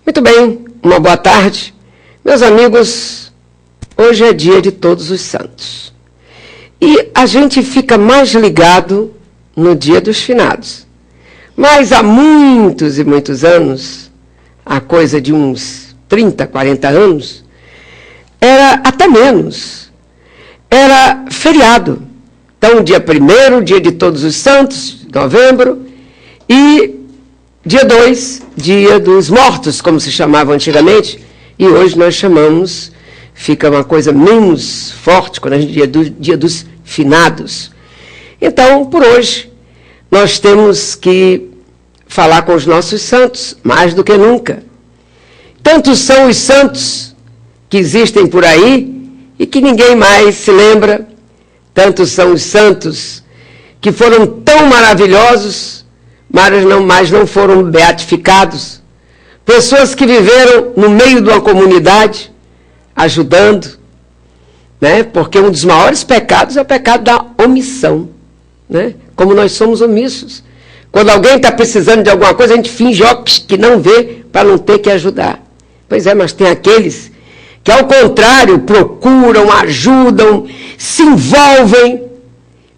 Muito bem, uma boa tarde. Meus amigos, hoje é dia de Todos os Santos. E a gente fica mais ligado no dia dos finados. Mas há muitos e muitos anos, há coisa de uns 30, 40 anos, era até menos, era feriado. Então, dia 1º, dia de Todos os Santos, de novembro, e dia 2, dia dos mortos, como se chamava antigamente, e hoje nós chamamos, fica uma coisa menos forte quando a gente diz dia dos finados. Então, por hoje, nós temos que falar com os nossos santos, mais do que nunca. Tantos são os santos que existem por aí e que ninguém mais se lembra. Tantos são os santos que foram tão maravilhosos, mas não foram beatificados. Pessoas que viveram no meio de uma comunidade, ajudando, né? Porque um dos maiores pecados é o pecado da omissão, né? Como nós somos omissos. Quando alguém está precisando de alguma coisa, a gente finge que não vê para não ter que ajudar. Pois é, mas tem aqueles que, ao contrário, procuram, ajudam, se envolvem,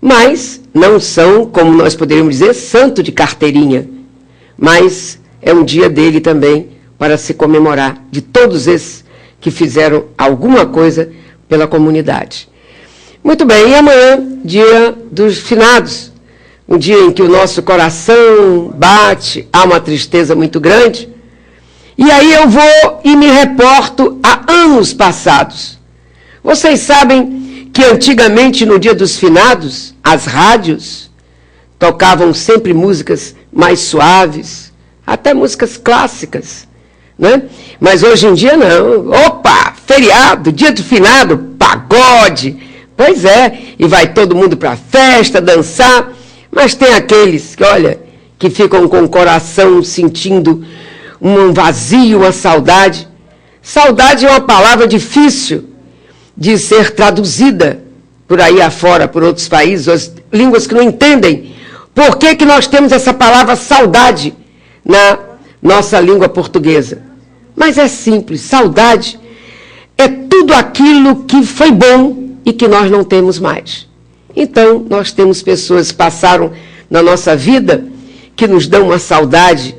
mas não são, como nós poderíamos dizer, santo de carteirinha. Mas é um dia dele também para se comemorar de todos esses que fizeram alguma coisa pela comunidade. Muito bem, e amanhã, dia dos finados, um dia em que o nosso coração bate, há uma tristeza muito grande. E aí eu vou e me reporto a anos passados. Vocês sabem que antigamente, no dia dos finados, as rádios tocavam sempre músicas mais suaves, até músicas clássicas, né? Mas hoje em dia não. Opa, feriado, dia do finado, pagode. Pois é, e vai todo mundo para a festa, dançar. Mas tem aqueles que, olha, que ficam com o coração sentindo um vazio, uma saudade. Saudade é uma palavra difícil de ser traduzida por aí afora, por outros países, as línguas que não entendem. Por que que nós temos essa palavra saudade na nossa língua portuguesa? Mas é simples, saudade é tudo aquilo que foi bom e que nós não temos mais. Então, nós temos pessoas que passaram na nossa vida que nos dão uma saudade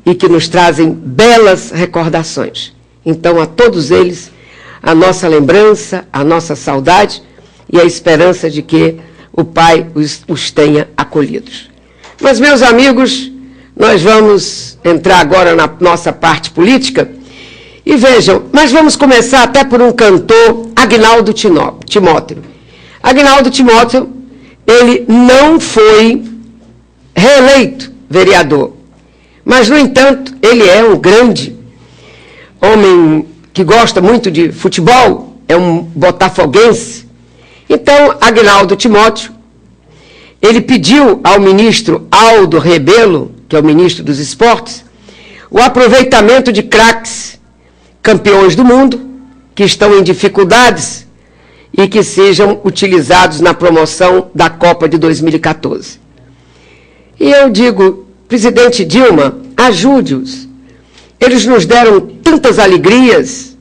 e que nos trazem belas recordações. Então, a todos eles, a nossa lembrança, a nossa saudade e a esperança de que o Pai os tenha acolhidos. Mas, meus amigos, nós vamos entrar agora na nossa parte política e vejam, nós vamos começar até por um cantor, Agnaldo Timóteo. Agnaldo Timóteo, ele não foi reeleito vereador, mas, no entanto, ele é um grande homem que gosta muito de futebol, é um botafoguense. Então, Agnaldo Timóteo, ele pediu ao ministro Aldo Rebelo, que é o ministro dos esportes, o aproveitamento de craques, campeões do mundo, que estão em dificuldades e que sejam utilizados na promoção da Copa de 2014. E eu digo, presidente Dilma, ajude-os. Eles nos deram tantas alegrias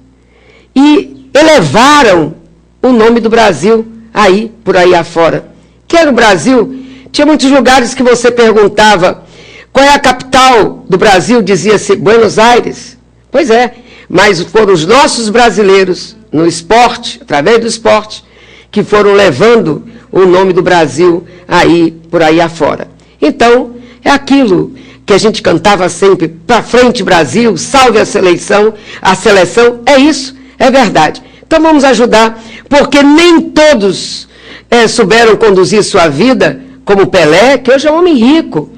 e elevaram o nome do Brasil aí, por aí afora. Que era o Brasil? Tinha muitos lugares que você perguntava qual é a capital do Brasil, dizia-se Buenos Aires. Pois é, mas foram os nossos brasileiros no esporte, através do esporte, que foram levando o nome do Brasil aí, por aí afora. Então, é aquilo que a gente cantava sempre, para frente Brasil, salve a seleção, é isso, é verdade. Então vamos ajudar, porque nem todos souberam conduzir sua vida, como Pelé, que hoje é um homem rico,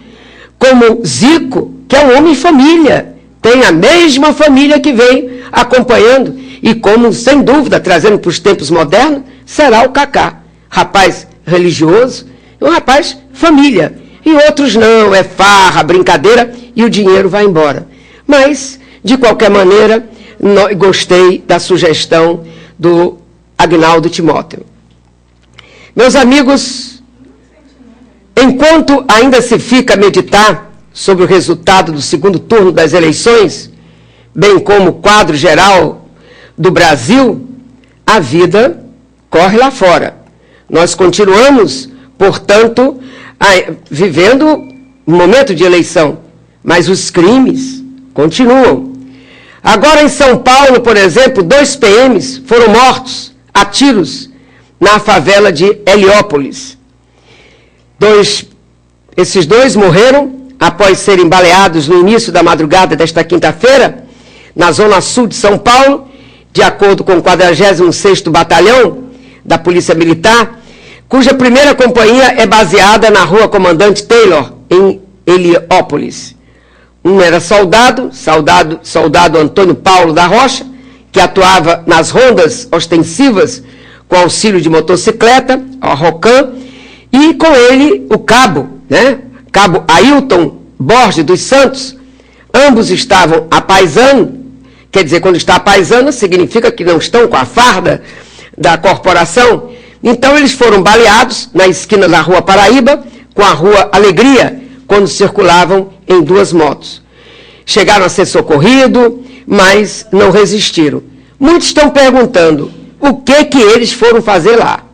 como Zico, que é um homem família, tem a mesma família que vem acompanhando, e como, sem dúvida, trazendo para os tempos modernos, será o Kaká, rapaz religioso, um rapaz família. E outros não, é farra, brincadeira, e o dinheiro vai embora. Mas, de qualquer maneira, gostei da sugestão do Agnaldo Timóteo. Meus amigos, enquanto ainda se fica a meditar sobre o resultado do segundo turno das eleições, bem como o quadro geral do Brasil, a vida corre lá fora. Nós continuamos, portanto, vivendo um momento de eleição, mas os crimes continuam. Agora, em São Paulo, por exemplo, 2 PMs foram mortos a tiros na favela de Heliópolis. Esses dois morreram após serem baleados no início da madrugada desta quinta-feira, na zona sul de São Paulo, de acordo com o 46º Batalhão da Polícia Militar, cuja primeira companhia é baseada na Rua Comandante Taylor, em Heliópolis. Um era soldado Antônio Paulo da Rocha, que atuava nas rondas ostensivas com auxílio de motocicleta, a ROCAM, e com ele o cabo, Cabo Ailton Borges dos Santos. Ambos estavam a paisano, quer dizer, quando está a paisano, significa que não estão com a farda da corporação. Então, eles foram baleados na esquina da Rua Paraíba, com a Rua Alegria, quando circulavam em 2 motos. Chegaram a ser socorridos, mas não resistiram. Muitos estão perguntando o que eles foram fazer lá,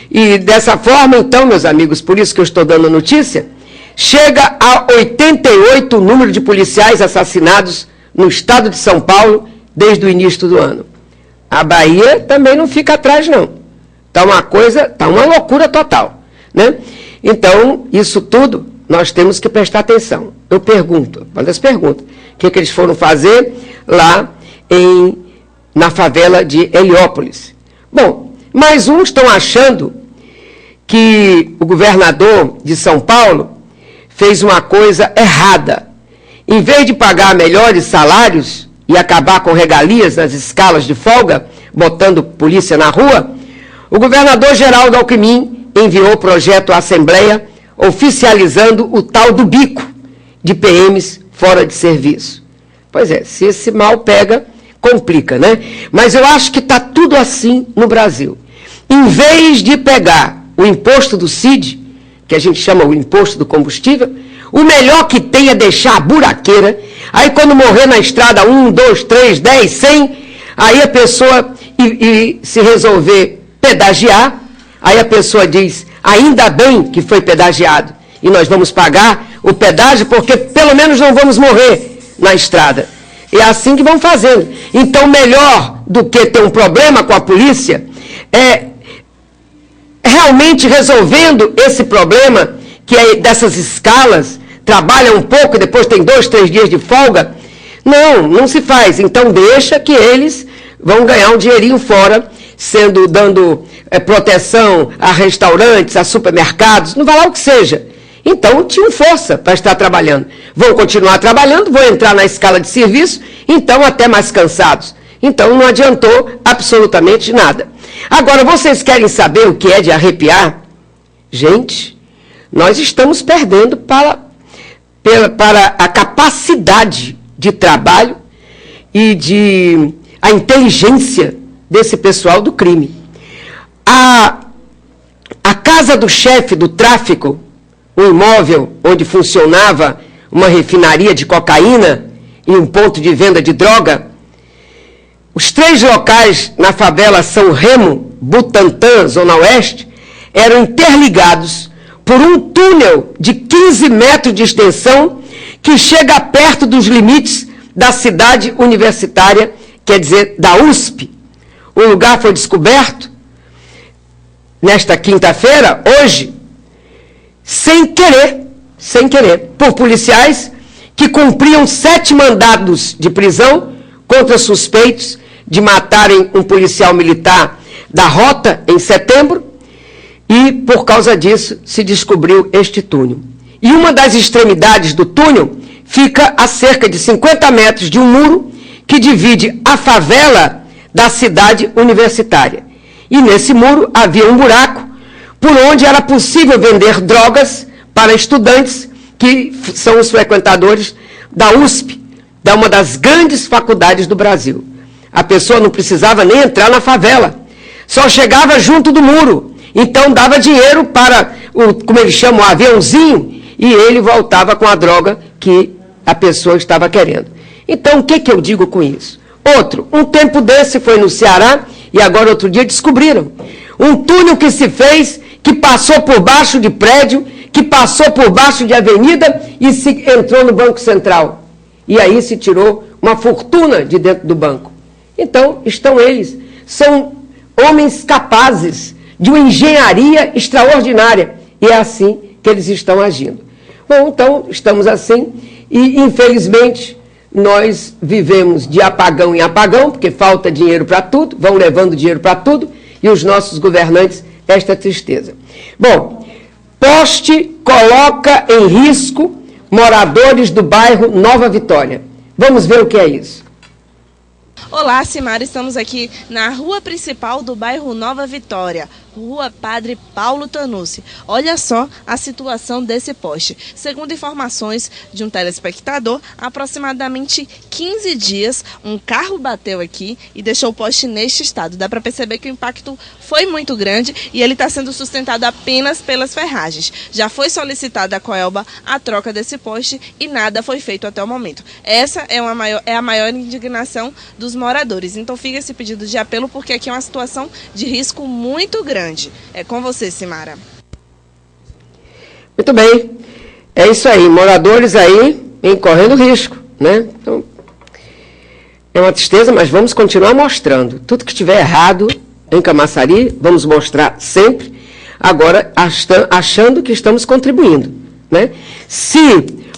E dessa forma, então, meus amigos, por isso que eu estou dando a notícia, chega a 88 o número de policiais assassinados no estado de São Paulo desde o início do ano. A Bahia também não fica atrás, não. Está uma loucura total, Então, isso tudo nós temos que prestar atenção. Eu pergunto, uma das perguntas, o que eles foram fazer lá na favela de Heliópolis? Bom, mas uns estão achando que o governador de São Paulo fez uma coisa errada. Em vez de pagar melhores salários e acabar com regalias nas escalas de folga, botando polícia na rua, o governador Geraldo Alckmin enviou o projeto à Assembleia oficializando o tal do bico de PMs fora de serviço. Pois é, se esse mal pega, complica, Mas eu acho que está tudo assim no Brasil. Em vez de pegar o imposto do CID, que a gente chama o imposto do combustível, o melhor que tem é deixar a buraqueira, aí quando morrer na estrada 1, 2, 3, 10, 100, aí a pessoa, e se resolver pedagiar, aí a pessoa diz, ainda bem que foi pedagiado, e nós vamos pagar o pedágio porque pelo menos não vamos morrer na estrada. É assim que vão fazendo. Então, melhor do que ter um problema com a polícia, é realmente resolvendo esse problema, que é dessas escalas, trabalha um pouco e depois tem 2, 3 dias de folga. Não se faz. Então, deixa que eles vão ganhar um dinheirinho fora, dando proteção a restaurantes, a supermercados, não vai lá o que seja. Então, tinham força para estar trabalhando. Vão continuar trabalhando, vão entrar na escala de serviço, então até mais cansados. Então, não adiantou absolutamente nada. Agora, vocês querem saber o que é de arrepiar? Gente, nós estamos perdendo para a capacidade de trabalho e a inteligência desse pessoal do crime. A casa do chefe do tráfico, um imóvel onde funcionava uma refinaria de cocaína e um ponto de venda de droga, os 3 locais na favela São Remo, Butantã, Zona Oeste, eram interligados por um túnel de 15 metros de extensão que chega perto dos limites da cidade universitária, quer dizer, da USP. O lugar foi descoberto nesta quinta-feira, hoje, sem querer, por policiais que cumpriam 7 mandados de prisão contra suspeitos de matarem um policial militar da Rota em setembro, e por causa disso se descobriu este túnel. E uma das extremidades do túnel fica a cerca de 50 metros de um muro que divide a favela da cidade universitária. E nesse muro havia um buraco por onde era possível vender drogas para estudantes que são os frequentadores da USP, da uma das grandes faculdades do Brasil. A pessoa não precisava nem entrar na favela, só chegava junto do muro. Então dava dinheiro para, como eles chamam, o aviãozinho, e ele voltava com a droga que a pessoa estava querendo. Então, o que eu digo com isso? Outro, um tempo desse foi no Ceará, e agora outro dia descobriram. Um túnel que se fez, que passou por baixo de prédio, que passou por baixo de avenida e entrou no Banco Central. E aí se tirou uma fortuna de dentro do banco. Então, estão eles. São homens capazes de uma engenharia extraordinária. E é assim que eles estão agindo. Bom, então, estamos assim e, infelizmente, nós vivemos de apagão em apagão, porque falta dinheiro para tudo, vão levando dinheiro para tudo, e os nossos governantes, esta tristeza. Bom, poste coloca em risco moradores do bairro Nova Vitória. Vamos ver o que é isso. Olá, Simara, estamos aqui na rua principal do bairro Nova Vitória, Rua Padre Paulo Tanucci. Olha só a situação desse poste. Segundo informações de um telespectador, há aproximadamente 15 dias, um carro bateu aqui e deixou o poste neste estado. Dá para perceber que o impacto foi muito grande e ele está sendo sustentado apenas pelas ferragens. Já foi solicitada à Coelba a troca desse poste e nada foi feito até o momento. Essa é a maior indignação dos moradores. Então fica esse pedido de apelo, porque aqui é uma situação de risco muito grande. É com você, Simara. Muito bem. É isso aí. Moradores aí correndo risco, né? Então, é uma tristeza, mas vamos continuar mostrando. Tudo que estiver errado em Camaçari, vamos mostrar sempre. Agora, achando que estamos contribuindo, né? Se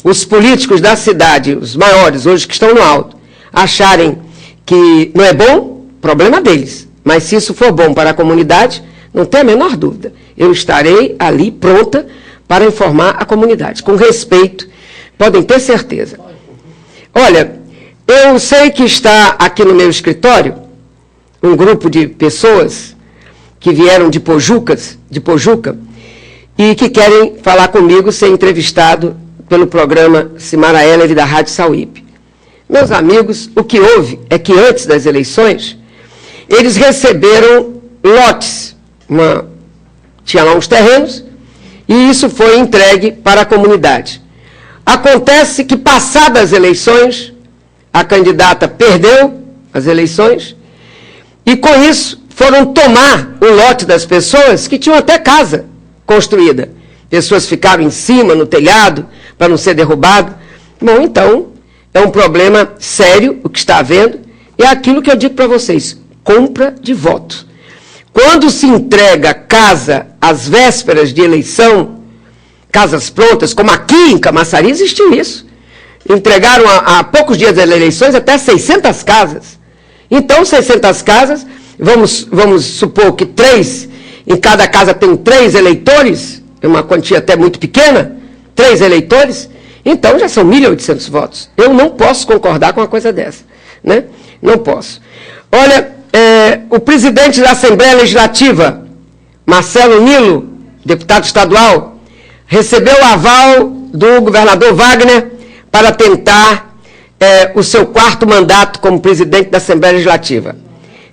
os políticos da cidade, os maiores, hoje que estão no alto, acharem que não é bom, problema deles. Mas se isso for bom para a comunidade, não tem a menor dúvida. Eu estarei ali pronta para informar a comunidade, com respeito, podem ter certeza. Olha, eu sei que está aqui no meu escritório um grupo de pessoas que vieram de Pojuca, e que querem falar comigo, ser entrevistado pelo programa Simara Heller da Rádio Sauípe. Meus amigos, o que houve é que antes das eleições, eles receberam lotes, tinha lá uns terrenos, e isso foi entregue para a comunidade. Acontece que, passadas as eleições, a candidata perdeu as eleições, e com isso foram tomar o lote das pessoas que tinham até casa construída. Pessoas ficaram em cima, no telhado, para não ser derrubado. Bom, então, é um problema sério o que está havendo, e é aquilo que eu digo para vocês, compra de voto. Quando se entrega casa às vésperas de eleição, casas prontas, como aqui em Camaçari existiu isso. Entregaram há poucos dias das eleições até 600 casas. Então, 600 casas, vamos supor que em cada casa tem 3 eleitores, é uma quantia até muito pequena, 3 eleitores, então já são 1.800 votos. Eu não posso concordar com uma coisa dessa, né? Não posso. Olha, o presidente da Assembleia Legislativa, Marcelo Nilo, deputado estadual, recebeu o aval do governador Wagner para tentar o seu 4º mandato como presidente da Assembleia Legislativa.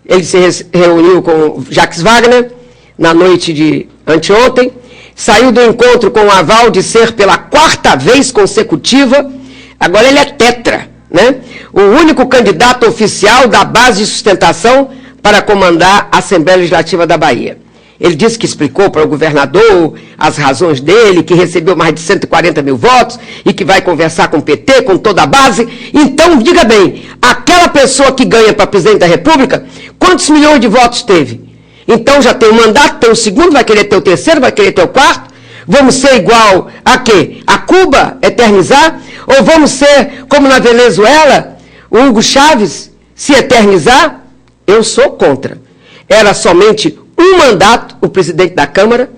Ele se reuniu com Jacques Wagner na noite de anteontem, saiu do encontro com o aval de ser pela 4ª vez consecutiva, agora ele é tetra, né? O único candidato oficial da base de sustentação para comandar a Assembleia Legislativa da Bahia. Ele disse que explicou para o governador as razões dele, que recebeu mais de 140 mil votos e que vai conversar com o PT, com toda a base. Então, diga bem, aquela pessoa que ganha para presidente da República, quantos milhões de votos teve? Então já tem um mandato, tem o 2º, vai querer ter o 3º, vai querer ter o 4º? Vamos ser igual a quê? A Cuba, eternizar? Ou vamos ser, como na Venezuela, o Hugo Chávez, se eternizar? Eu sou contra. Era somente um mandato, o presidente da Câmara,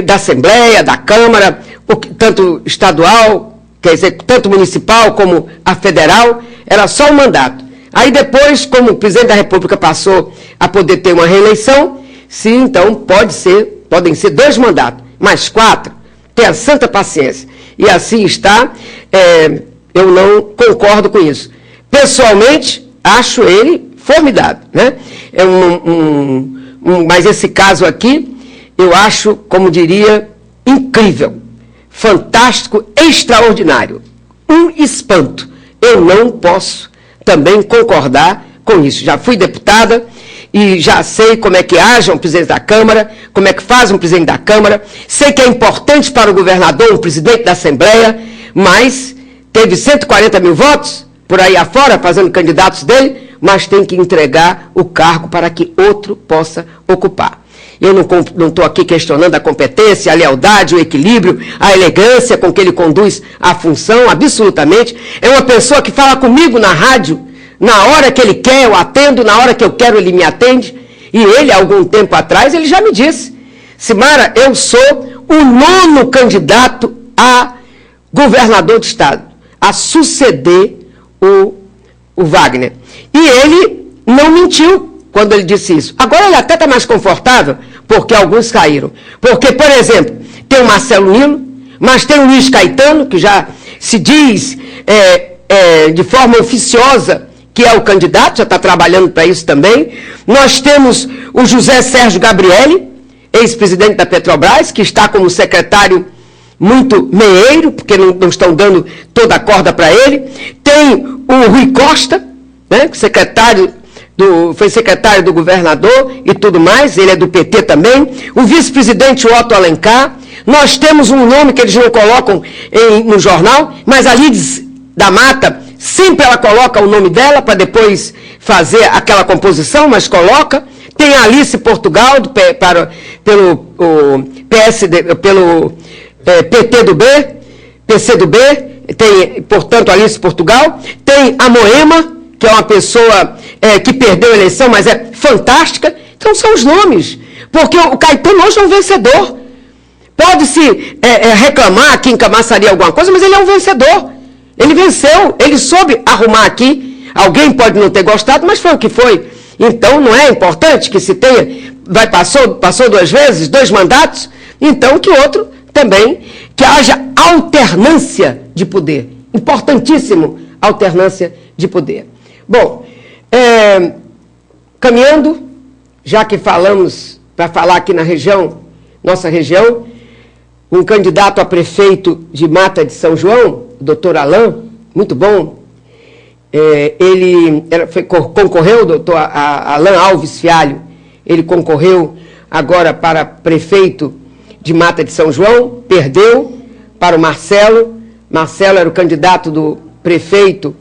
da Assembleia, da Câmara, tanto estadual, quer dizer, tanto municipal como a federal, era só um mandato. Aí depois, como o presidente da República passou a poder ter uma reeleição, sim, então podem ser 2 mandatos, mais 4, tenha santa paciência. E assim está, eu não concordo com isso. Pessoalmente, acho ele formidável, né? Mas esse caso aqui, eu acho, como diria, incrível, fantástico, extraordinário. Um espanto. eu não posso também concordar com isso. Já fui deputada e já sei como é que age um presidente da Câmara, como é que faz um presidente da Câmara. Sei que é importante para o governador um presidente da Assembleia, mas teve 140 mil votos por aí afora, fazendo candidatos dele, mas tem que entregar o cargo para que outro possa ocupar. Eu não estou aqui questionando a competência, a lealdade, o equilíbrio, a elegância com que ele conduz a função, absolutamente. É uma pessoa que fala comigo na rádio, na hora que ele quer eu atendo, na hora que eu quero ele me atende. E ele, há algum tempo atrás, ele já me disse: Simara, eu sou o 9º candidato a governador do Estado, a suceder o Wagner. E ele não mentiu quando ele disse isso. Agora ele até está mais confortável, porque alguns caíram. Porque, por exemplo, tem o Marcelo Nilo, mas tem o Luiz Caetano, que já se diz de forma oficiosa que é o candidato, já está trabalhando para isso também. Nós temos o José Sérgio Gabrielli, ex-presidente da Petrobras, que está como secretário muito meieiro, porque não estão dando toda a corda para ele. Tem o Rui Costa, né, foi secretário do governador e tudo mais, ele é do PT também. O vice-presidente Otto Alencar. Nós temos um nome que eles não colocam no jornal, mas a Lides da Mata, sempre ela coloca o nome dela para depois fazer aquela composição, mas coloca. Tem a Alice Portugal, pelo PT do B, PC do B, tem, portanto, Alice Portugal. Tem a Moema, que é uma pessoa que perdeu a eleição, mas é fantástica. Então são os nomes, porque o Caetano hoje é um vencedor. Pode-se reclamar que em Camaçari alguma coisa, mas ele é um vencedor. Ele venceu, ele soube arrumar aqui. Alguém pode não ter gostado, mas foi o que foi. Então não é importante que se tenha, passou 2 vezes, 2 mandatos, então que outro também, que haja alternância de poder. Importantíssimo, alternância de poder. Bom, caminhando, já que falamos, para falar aqui na região, nossa região, um candidato a prefeito de Mata de São João, o doutor Alain, muito bom, ele concorreu, o doutor Alain Alves Fialho, ele concorreu agora para prefeito de Mata de São João, perdeu para o Marcelo. Marcelo era o candidato do prefeito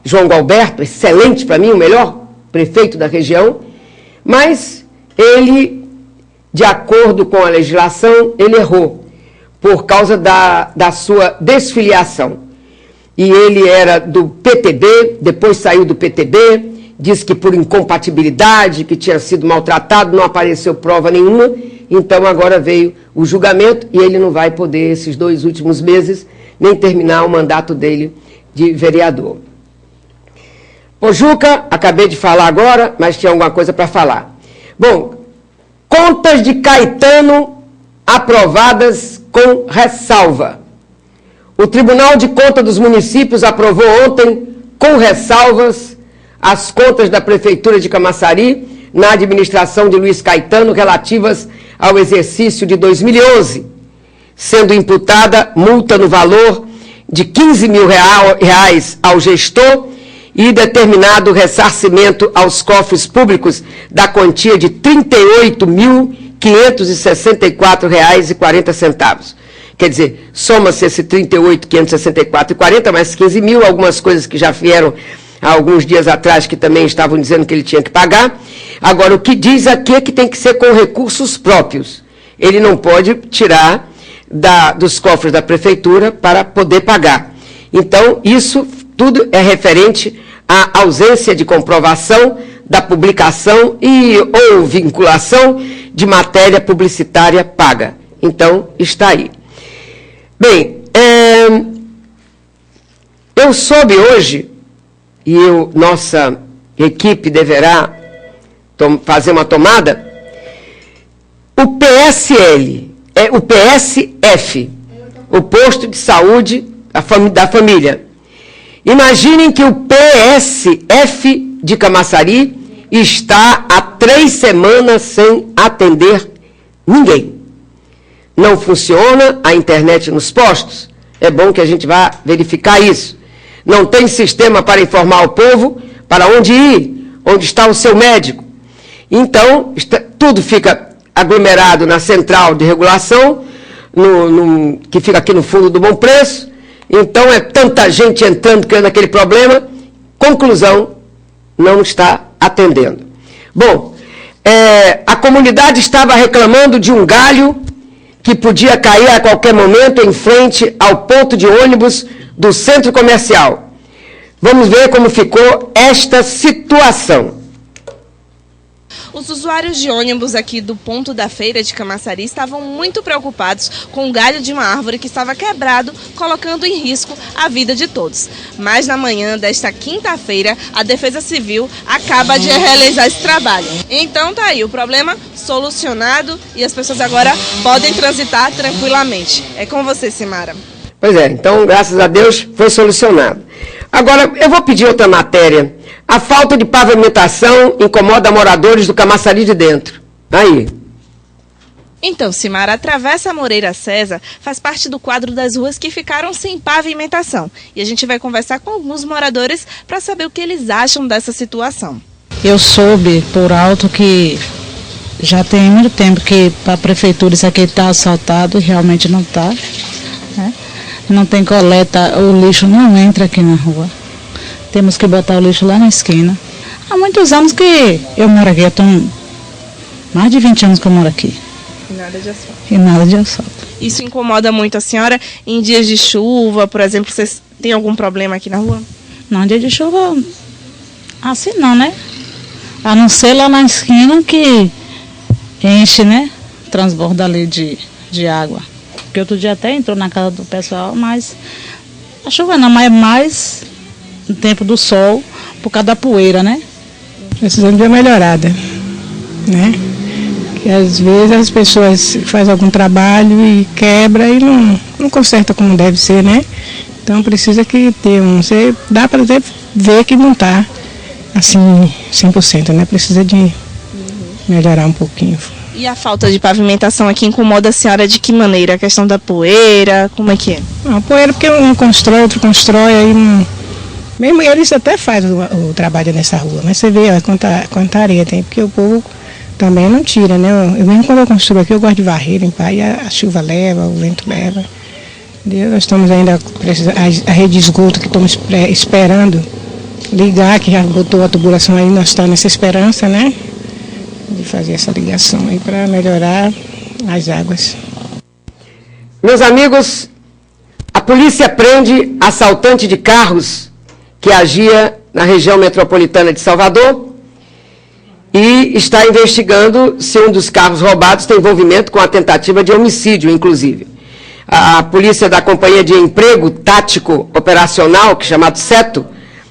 João Galberto, excelente para mim, o melhor prefeito da região, mas ele, de acordo com a legislação, ele errou por causa da sua desfiliação. E ele era do PTB, depois saiu do PTB, disse que por incompatibilidade, que tinha sido maltratado, não apareceu prova nenhuma, então agora veio o julgamento e ele não vai poder, esses 2 últimos meses, nem terminar o mandato dele de vereador. Pojuca, acabei de falar agora, mas tinha alguma coisa para falar. Bom, contas de Caetano aprovadas com ressalva. O Tribunal de Contas dos Municípios aprovou ontem, com ressalvas, as contas da Prefeitura de Camaçari, na administração de Luiz Caetano, relativas ao exercício de 2011, sendo imputada multa no valor de R$15 mil ao gestor e determinado ressarcimento aos cofres públicos da quantia de R$ 38.564,40. Quer dizer, soma-se esse 38.564,40 mais 15 mil, algumas coisas que já vieram há alguns dias atrás que também estavam dizendo que ele tinha que pagar. Agora, o que diz aqui é que tem que ser com recursos próprios. Ele não pode tirar dos cofres da prefeitura para poder pagar. Então, isso tudo é referente à ausência de comprovação da publicação ou vinculação de matéria publicitária paga. Então, está aí. Bem, eu soube hoje, e nossa equipe deverá fazer uma tomada, o PSL, o PSF, o Posto de Saúde da Família. Imaginem que o PSF de Camaçari está há 3 semanas sem atender ninguém. Não funciona a internet nos postos. É bom que a gente vá verificar isso. não tem sistema para informar o povo para onde ir, onde está o seu médico. Então, tudo fica aglomerado na central de regulação, que fica aqui no fundo do Bom Preço. Então, é tanta gente entrando, criando aquele problema. Conclusão, não está atendendo. Bom, a comunidade estava reclamando de um galho que podia cair a qualquer momento em frente ao ponto de ônibus do centro comercial. Vamos ver como ficou esta situação. Os usuários de ônibus aqui do ponto da feira de Camaçari estavam muito preocupados com o galho de uma árvore que estava quebrado, colocando em risco a vida de todos. Mas na manhã desta quinta-feira, a Defesa Civil acaba de realizar esse trabalho. Então tá aí, o problema solucionado e as pessoas agora podem transitar tranquilamente. É com você, Simara. Pois é, então graças a Deus foi solucionado. Agora, eu vou pedir outra matéria. A falta de pavimentação incomoda moradores do Camaçari de Dentro. Aí. Então, Simara, a Travessa Moreira César faz parte do quadro das ruas que ficaram sem pavimentação. E a gente vai conversar com alguns moradores para saber o que eles acham dessa situação. Eu soube por alto que já tem muito tempo que para a prefeitura isso aqui está assaltado e realmente não está. Né? Não tem coleta, o lixo não entra aqui na rua. Temos que botar o lixo lá na esquina. Há muitos anos que eu moro aqui, eu tenho mais de 20 anos que eu moro aqui. E nada de asfalto. E nada de asfalto. Isso incomoda muito a senhora em dias de chuva, por exemplo, vocês têm algum problema aqui na rua? Não, dia de chuva, assim não, né? A não ser lá na esquina que enche, né? Transborda ali de água. Porque outro dia até entrou na casa do pessoal, mas a chuva não, mas é mais no tempo do sol, por causa da poeira, né? Precisando de uma melhorada, né? Que às vezes as pessoas fazem algum trabalho e quebra e não conserta como deve ser, né? Então precisa que ter dá para ver que não está assim 100%, né? Precisa de melhorar um pouquinho. E a falta de pavimentação aqui incomoda a senhora de que maneira? A questão da poeira, como é que é? A poeira porque um constrói, outro constrói, aí não... Mesmo eles até fazem o trabalho nessa rua, mas você vê quanta areia tem, porque o povo também não tira, né? Eu mesmo quando eu construo aqui, eu gosto de varrer, limpar, e a chuva leva, o vento leva. Nós estamos ainda, a rede de esgoto que estamos esperando ligar, que já botou a tubulação aí, nós estamos nessa esperança, né? De fazer essa ligação aí para melhorar as águas. Meus amigos, a polícia prende assaltante de carros que agia na região metropolitana de Salvador e está investigando se um dos carros roubados tem envolvimento com a tentativa de homicídio, inclusive. A polícia da Companhia de Emprego Tático Operacional, que é chamado CETO,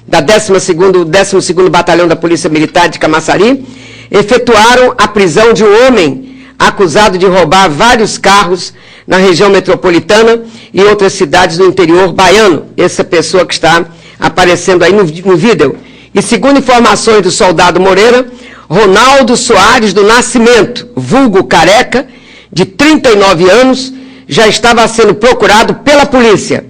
da 12º Batalhão da Polícia Militar de Camaçari, efetuaram a prisão de um homem acusado de roubar vários carros na região metropolitana e outras cidades do interior baiano. Essa pessoa que está aparecendo aí no vídeo. E segundo informações do soldado Moreira, Ronaldo Soares do Nascimento, vulgo Careca, de 39 anos, já estava sendo procurado pela polícia.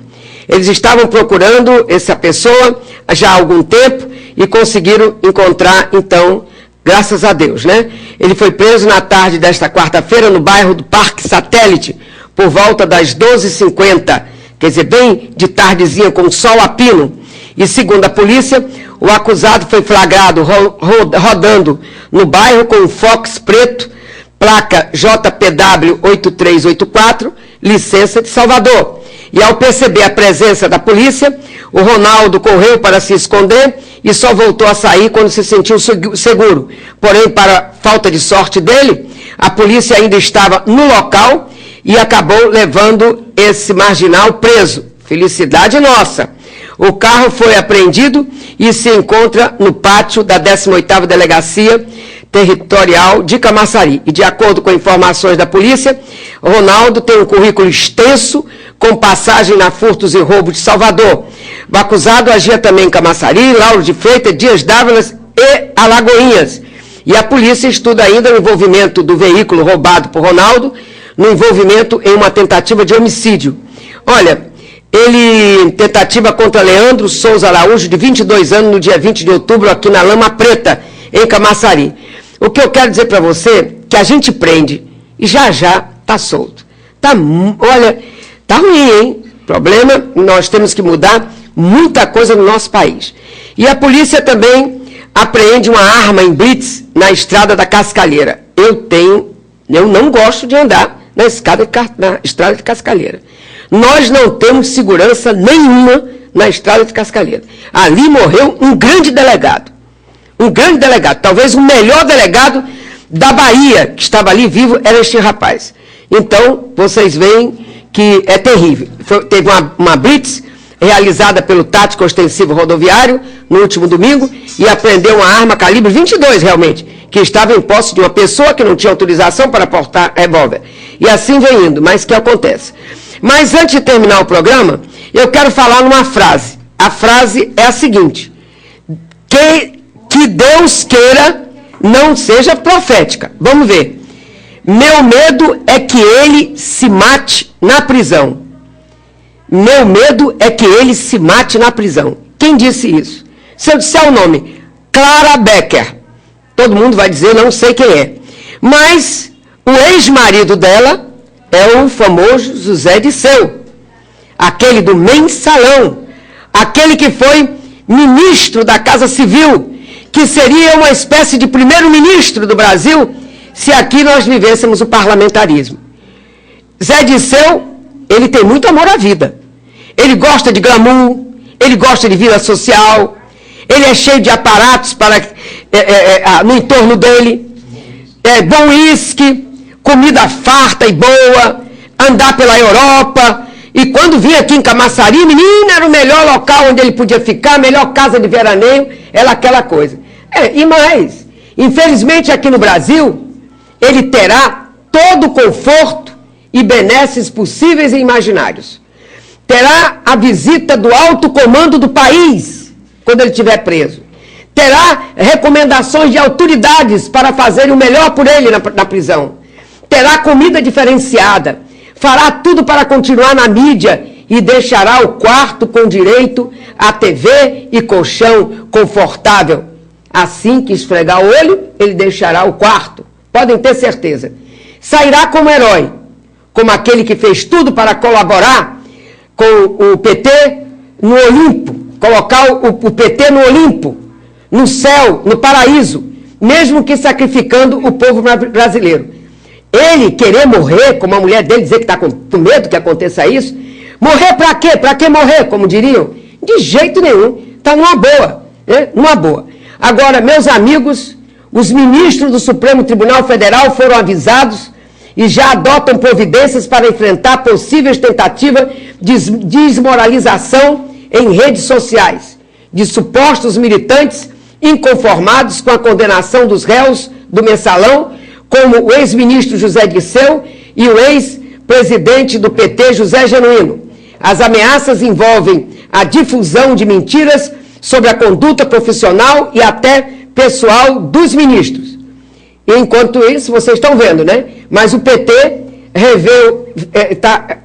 Eles estavam procurando essa pessoa já há algum tempo e conseguiram encontrar, então, graças a Deus, né? Ele foi preso na tarde desta quarta-feira no bairro do Parque Satélite, por volta das 12h50, quer dizer, bem de tardezinha, com sol a pino. E segundo a polícia, o acusado foi flagrado rodando no bairro com um Fox preto, placa JPW 8384, licença de Salvador. E ao perceber a presença da polícia, o Ronaldo correu para se esconder e só voltou a sair quando se sentiu seguro. Porém, para falta de sorte dele, a polícia ainda estava no local e acabou levando esse marginal preso. Felicidade nossa! O carro foi apreendido e se encontra no pátio da 18ª Delegacia Territorial de Camaçari. E de acordo com informações da polícia, Ronaldo tem um currículo extenso com passagem na furtos e roubo de Salvador. O acusado agia também em Camaçari, Lauro de Freitas, Dias Dávila e Alagoinhas. E a polícia estuda ainda o envolvimento do veículo roubado por Ronaldo no envolvimento em uma tentativa de homicídio. Olha, Tentativa contra Leandro Souza Araújo, de 22 anos, no dia 20 de outubro, aqui na Lama Preta, em Camaçari. O que eu quero dizer para você, que a gente prende e já está solto. Olha, tá ruim, hein? Problema, nós temos que mudar muita coisa no nosso país. E a polícia também apreende uma arma em blitz na estrada da Cascalheira. Eu não gosto de andar na estrada de Cascalheira. Nós não temos segurança nenhuma na estrada de Cascalheira. Ali morreu um grande delegado. Talvez o melhor delegado da Bahia, que estava ali vivo, era este rapaz. Então, vocês veem que é terrível. Teve uma blitz realizada pelo Tático Ostensivo Rodoviário no último domingo e apreendeu uma arma calibre 22, realmente, que estava em posse de uma pessoa que não tinha autorização para portar revólver. E assim vem indo, mas o que acontece? Mas antes de terminar o programa, eu quero falar numa frase. A frase é a seguinte: que Deus queira não seja profética. Vamos ver. Meu medo é que ele se mate na prisão. Meu medo é que ele se mate na prisão. Quem disse isso? Se eu disser o nome, Clara Becker, todo mundo vai dizer, não sei quem é. Mas o ex-marido dela é o famoso José Disseu, aquele do Mensalão, aquele que foi ministro da Casa Civil, que seria uma espécie de primeiro-ministro do Brasil, se aqui nós vivêssemos o parlamentarismo. Zé Disseu, ele tem muito amor à vida. Ele gosta de glamour, ele gosta de vida social, ele é cheio de aparatos no entorno dele, bom uísque, comida farta e boa, andar pela Europa. E quando vinha aqui em Camaçari, menina, era o melhor local onde ele podia ficar, a melhor casa de veraneio, era aquela coisa. E mais, infelizmente aqui no Brasil, ele terá todo o conforto e benesses possíveis e imaginários. Terá a visita do alto comando do país, quando ele estiver preso. Terá recomendações de autoridades para fazerem o melhor por ele na prisão. Terá comida diferenciada. Fará tudo para continuar na mídia e deixará o quarto com direito a TV e colchão confortável. Assim que esfregar o olho, ele deixará o quarto. Podem ter certeza. Sairá como herói, como aquele que fez tudo para colaborar com o PT no Olimpo, colocar o PT no Olimpo, no céu, no paraíso, mesmo que sacrificando o povo brasileiro. Ele querer morrer, como a mulher dele dizer que está com medo que aconteça isso, morrer para quê? Para que morrer, como diriam? De jeito nenhum, está numa boa, né? Numa boa. Agora, meus amigos, os ministros do Supremo Tribunal Federal foram avisados e já adotam providências para enfrentar possíveis tentativas de desmoralização em redes sociais, de supostos militantes inconformados com a condenação dos réus do Mensalão, como o ex-ministro José Disseu e o ex-presidente do PT, José Genuíno. As ameaças envolvem a difusão de mentiras sobre a conduta profissional e até pessoal dos ministros. Enquanto isso, vocês estão vendo, né? Mas o PT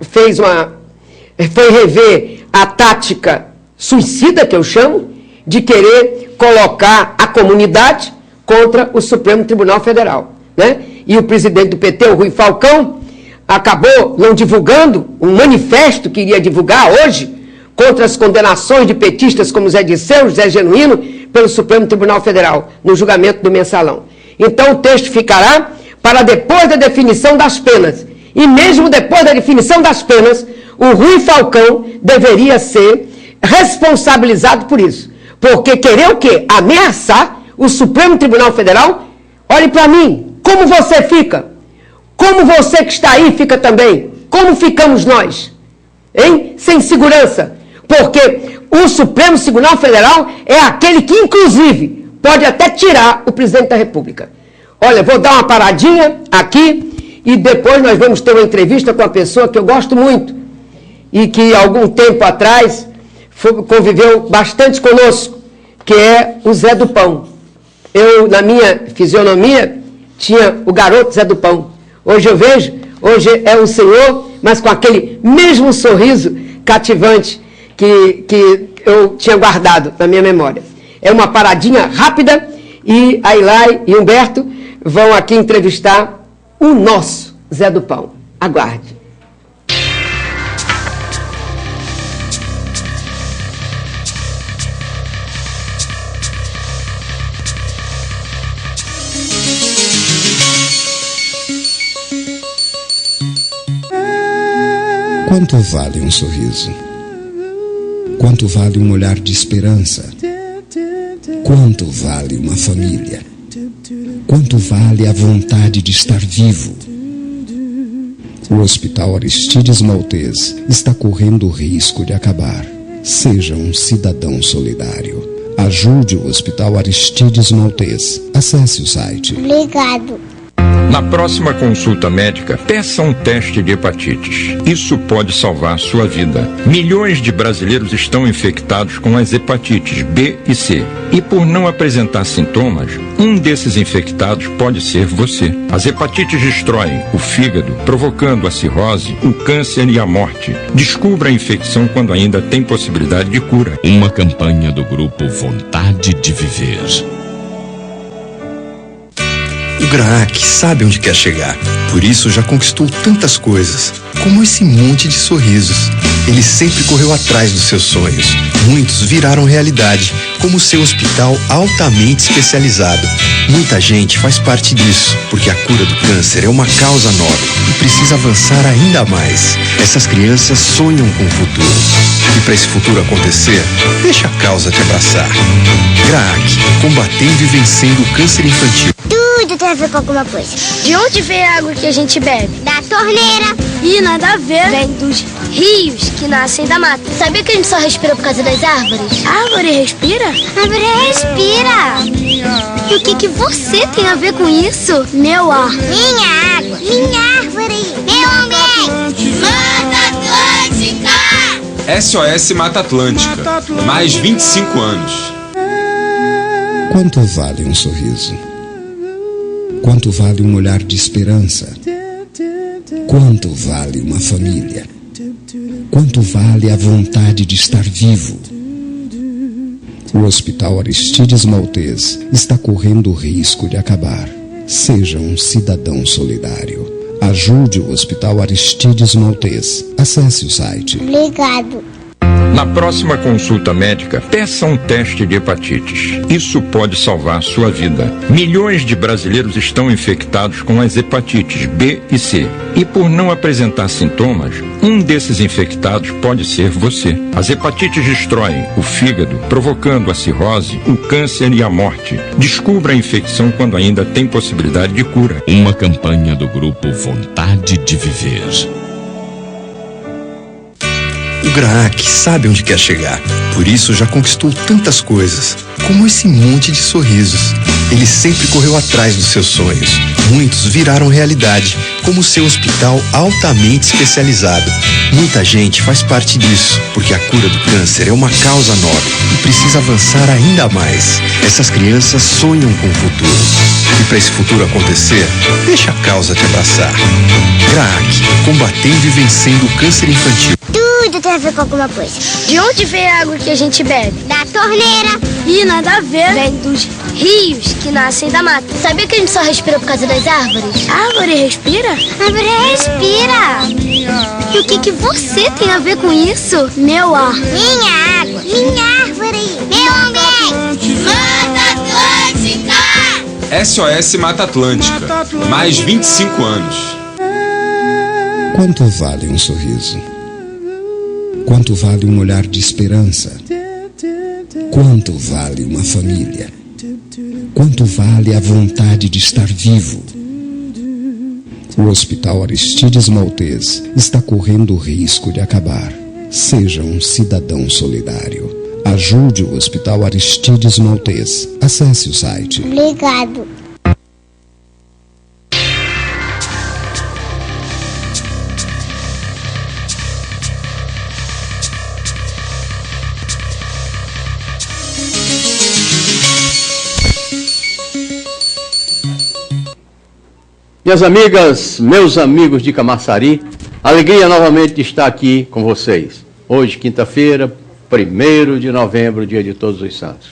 foi rever a tática suicida, que eu chamo, de querer colocar a comunidade contra o Supremo Tribunal Federal, né? E o presidente do PT, o Rui Falcão, acabou não divulgando um manifesto que iria divulgar hoje contra as condenações de petistas como Zé Disseu, José Genuíno, pelo Supremo Tribunal Federal, no julgamento do Mensalão. Então o texto ficará para depois da definição das penas. E mesmo depois da definição das penas, o Rui Falcão deveria ser responsabilizado por isso. Porque querer o quê? Ameaçar o Supremo Tribunal Federal? Olhe para mim, como você fica? Como você que está aí fica também? Como ficamos nós? Hein? Sem segurança. Porque o Supremo Tribunal Federal é aquele que, inclusive, pode até tirar o presidente da República. Olha, vou dar uma paradinha aqui e depois nós vamos ter uma entrevista com uma pessoa que eu gosto muito e que, algum tempo atrás, conviveu bastante conosco, que é o Zé do Pão. Eu, na minha fisionomia, tinha o garoto Zé do Pão. Hoje eu vejo, hoje é um senhor, mas com aquele mesmo sorriso cativante que eu tinha guardado na minha memória. É uma paradinha rápida e a Ilai e Humberto vão aqui entrevistar o nosso Zé do Pão. Aguarde. Quanto vale um sorriso? Quanto vale um olhar de esperança? Quanto vale uma família? Quanto vale a vontade de estar vivo? O Hospital Aristides Maltês está correndo o risco de acabar. Seja um cidadão solidário. Ajude o Hospital Aristides Maltês. Acesse o site. Obrigado. Na próxima consulta médica, peça um teste de hepatites. Isso pode salvar sua vida. Milhões de brasileiros estão infectados com as hepatites B e C. E por não apresentar sintomas, um desses infectados pode ser você. As hepatites destroem o fígado, provocando a cirrose, o câncer e a morte. Descubra a infecção quando ainda tem possibilidade de cura. Uma campanha do grupo Vontade de Viver. O GRAAC sabe onde quer chegar, por isso já conquistou tantas coisas, como esse monte de sorrisos. Ele sempre correu atrás dos seus sonhos. Muitos viraram realidade, como o seu hospital altamente especializado. Muita gente faz parte disso, porque a cura do câncer é uma causa nobre e precisa avançar ainda mais. Essas crianças sonham com o futuro. E para esse futuro acontecer, deixa a causa te abraçar. GRAAC, combatendo e vencendo o câncer infantil. Tudo tem a ver com alguma coisa. De onde vem a água que a gente bebe? Da torneira. Ih, nada a ver. Vem dos rios que nascem da mata. Sabia que a gente só respira por causa das árvores? A árvore respira? A árvore respira. E o que você tem a ver com isso? Meu ar. Minha água. Minha árvore. Meu ambiente. Mata Atlântica. SOS Mata Atlântica. Mais 25 anos. Quanto vale um sorriso? Quanto vale um olhar de esperança? Quanto vale uma família? Quanto vale a vontade de estar vivo? O Hospital Aristides Maltês está correndo o risco de acabar. Seja um cidadão solidário. Ajude o Hospital Aristides Maltês. Acesse o site. Obrigado. Na próxima consulta médica, peça um teste de hepatites. Isso pode salvar sua vida. Milhões de brasileiros estão infectados com as hepatites B e C. E por não apresentar sintomas, um desses infectados pode ser você. As hepatites destroem o fígado, provocando a cirrose, o câncer e a morte. Descubra a infecção quando ainda tem possibilidade de cura. Uma campanha do grupo Vontade de Viver. O GRAAC sabe onde quer chegar, por isso já conquistou tantas coisas, como esse monte de sorrisos. Ele sempre correu atrás dos seus sonhos. Muitos viraram realidade, como o seu hospital altamente especializado. Muita gente faz parte disso, porque a cura do câncer é uma causa nobre e precisa avançar ainda mais. Essas crianças sonham com o futuro. E para esse futuro acontecer, deixa a causa te abraçar. GRAAC, combatendo e vencendo o câncer infantil. Tudo tem a ver com alguma coisa. De onde vem a água que a gente bebe? Da torneira. Ih, nada a ver. Vem dos rios que nascem da mata. Sabia que a gente só respira por causa das árvores? A árvore respira? A árvore respira. E o que você tem a ver com isso? Meu ar. Minha água. Minha árvore. Meu ambiente. Mata Atlântica. SOS Mata Atlântica. Mais 25 anos. Quanto vale um sorriso? Quanto vale um olhar de esperança? Quanto vale uma família? Quanto vale a vontade de estar vivo? O Hospital Aristides Maltês está correndo o risco de acabar. Seja um cidadão solidário. Ajude o Hospital Aristides Maltês. Acesse o site. Obrigado. Minhas amigas, meus amigos de Camaçari, alegria novamente de estar aqui com vocês. Hoje, quinta-feira, 1º de novembro, dia de Todos os Santos.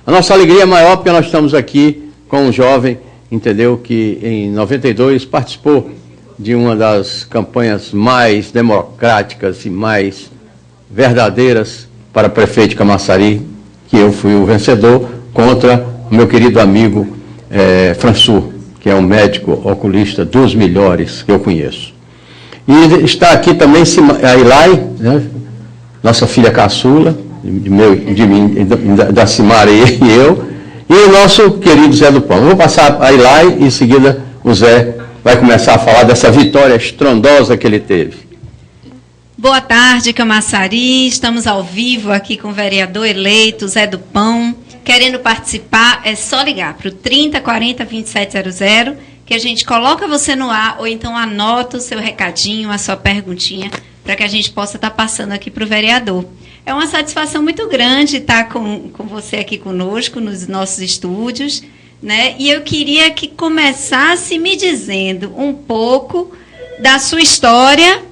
A nossa alegria é maior porque nós estamos aqui com um jovem, entendeu, que em 92 participou de uma das campanhas mais democráticas e mais verdadeiras para prefeito de Camaçari, que eu fui o vencedor, contra o meu querido amigo François, que é um médico oculista dos melhores que eu conheço. E está aqui também a Ilai, né, nossa filha caçula, da Simara e eu, e o nosso querido Zé do Pão. Eu vou passar a Ilai e em seguida o Zé vai começar a falar dessa vitória estrondosa que ele teve. Boa tarde, Camaçari. Estamos ao vivo aqui com o vereador eleito Zé do Pão. Querendo participar, é só ligar para o 3040-2700, que a gente coloca você no ar, ou então anota o seu recadinho, a sua perguntinha, para que a gente possa estar passando aqui para o vereador. É uma satisfação muito grande estar com você aqui conosco, nos nossos estúdios, né? E eu queria que começasse me dizendo um pouco da sua história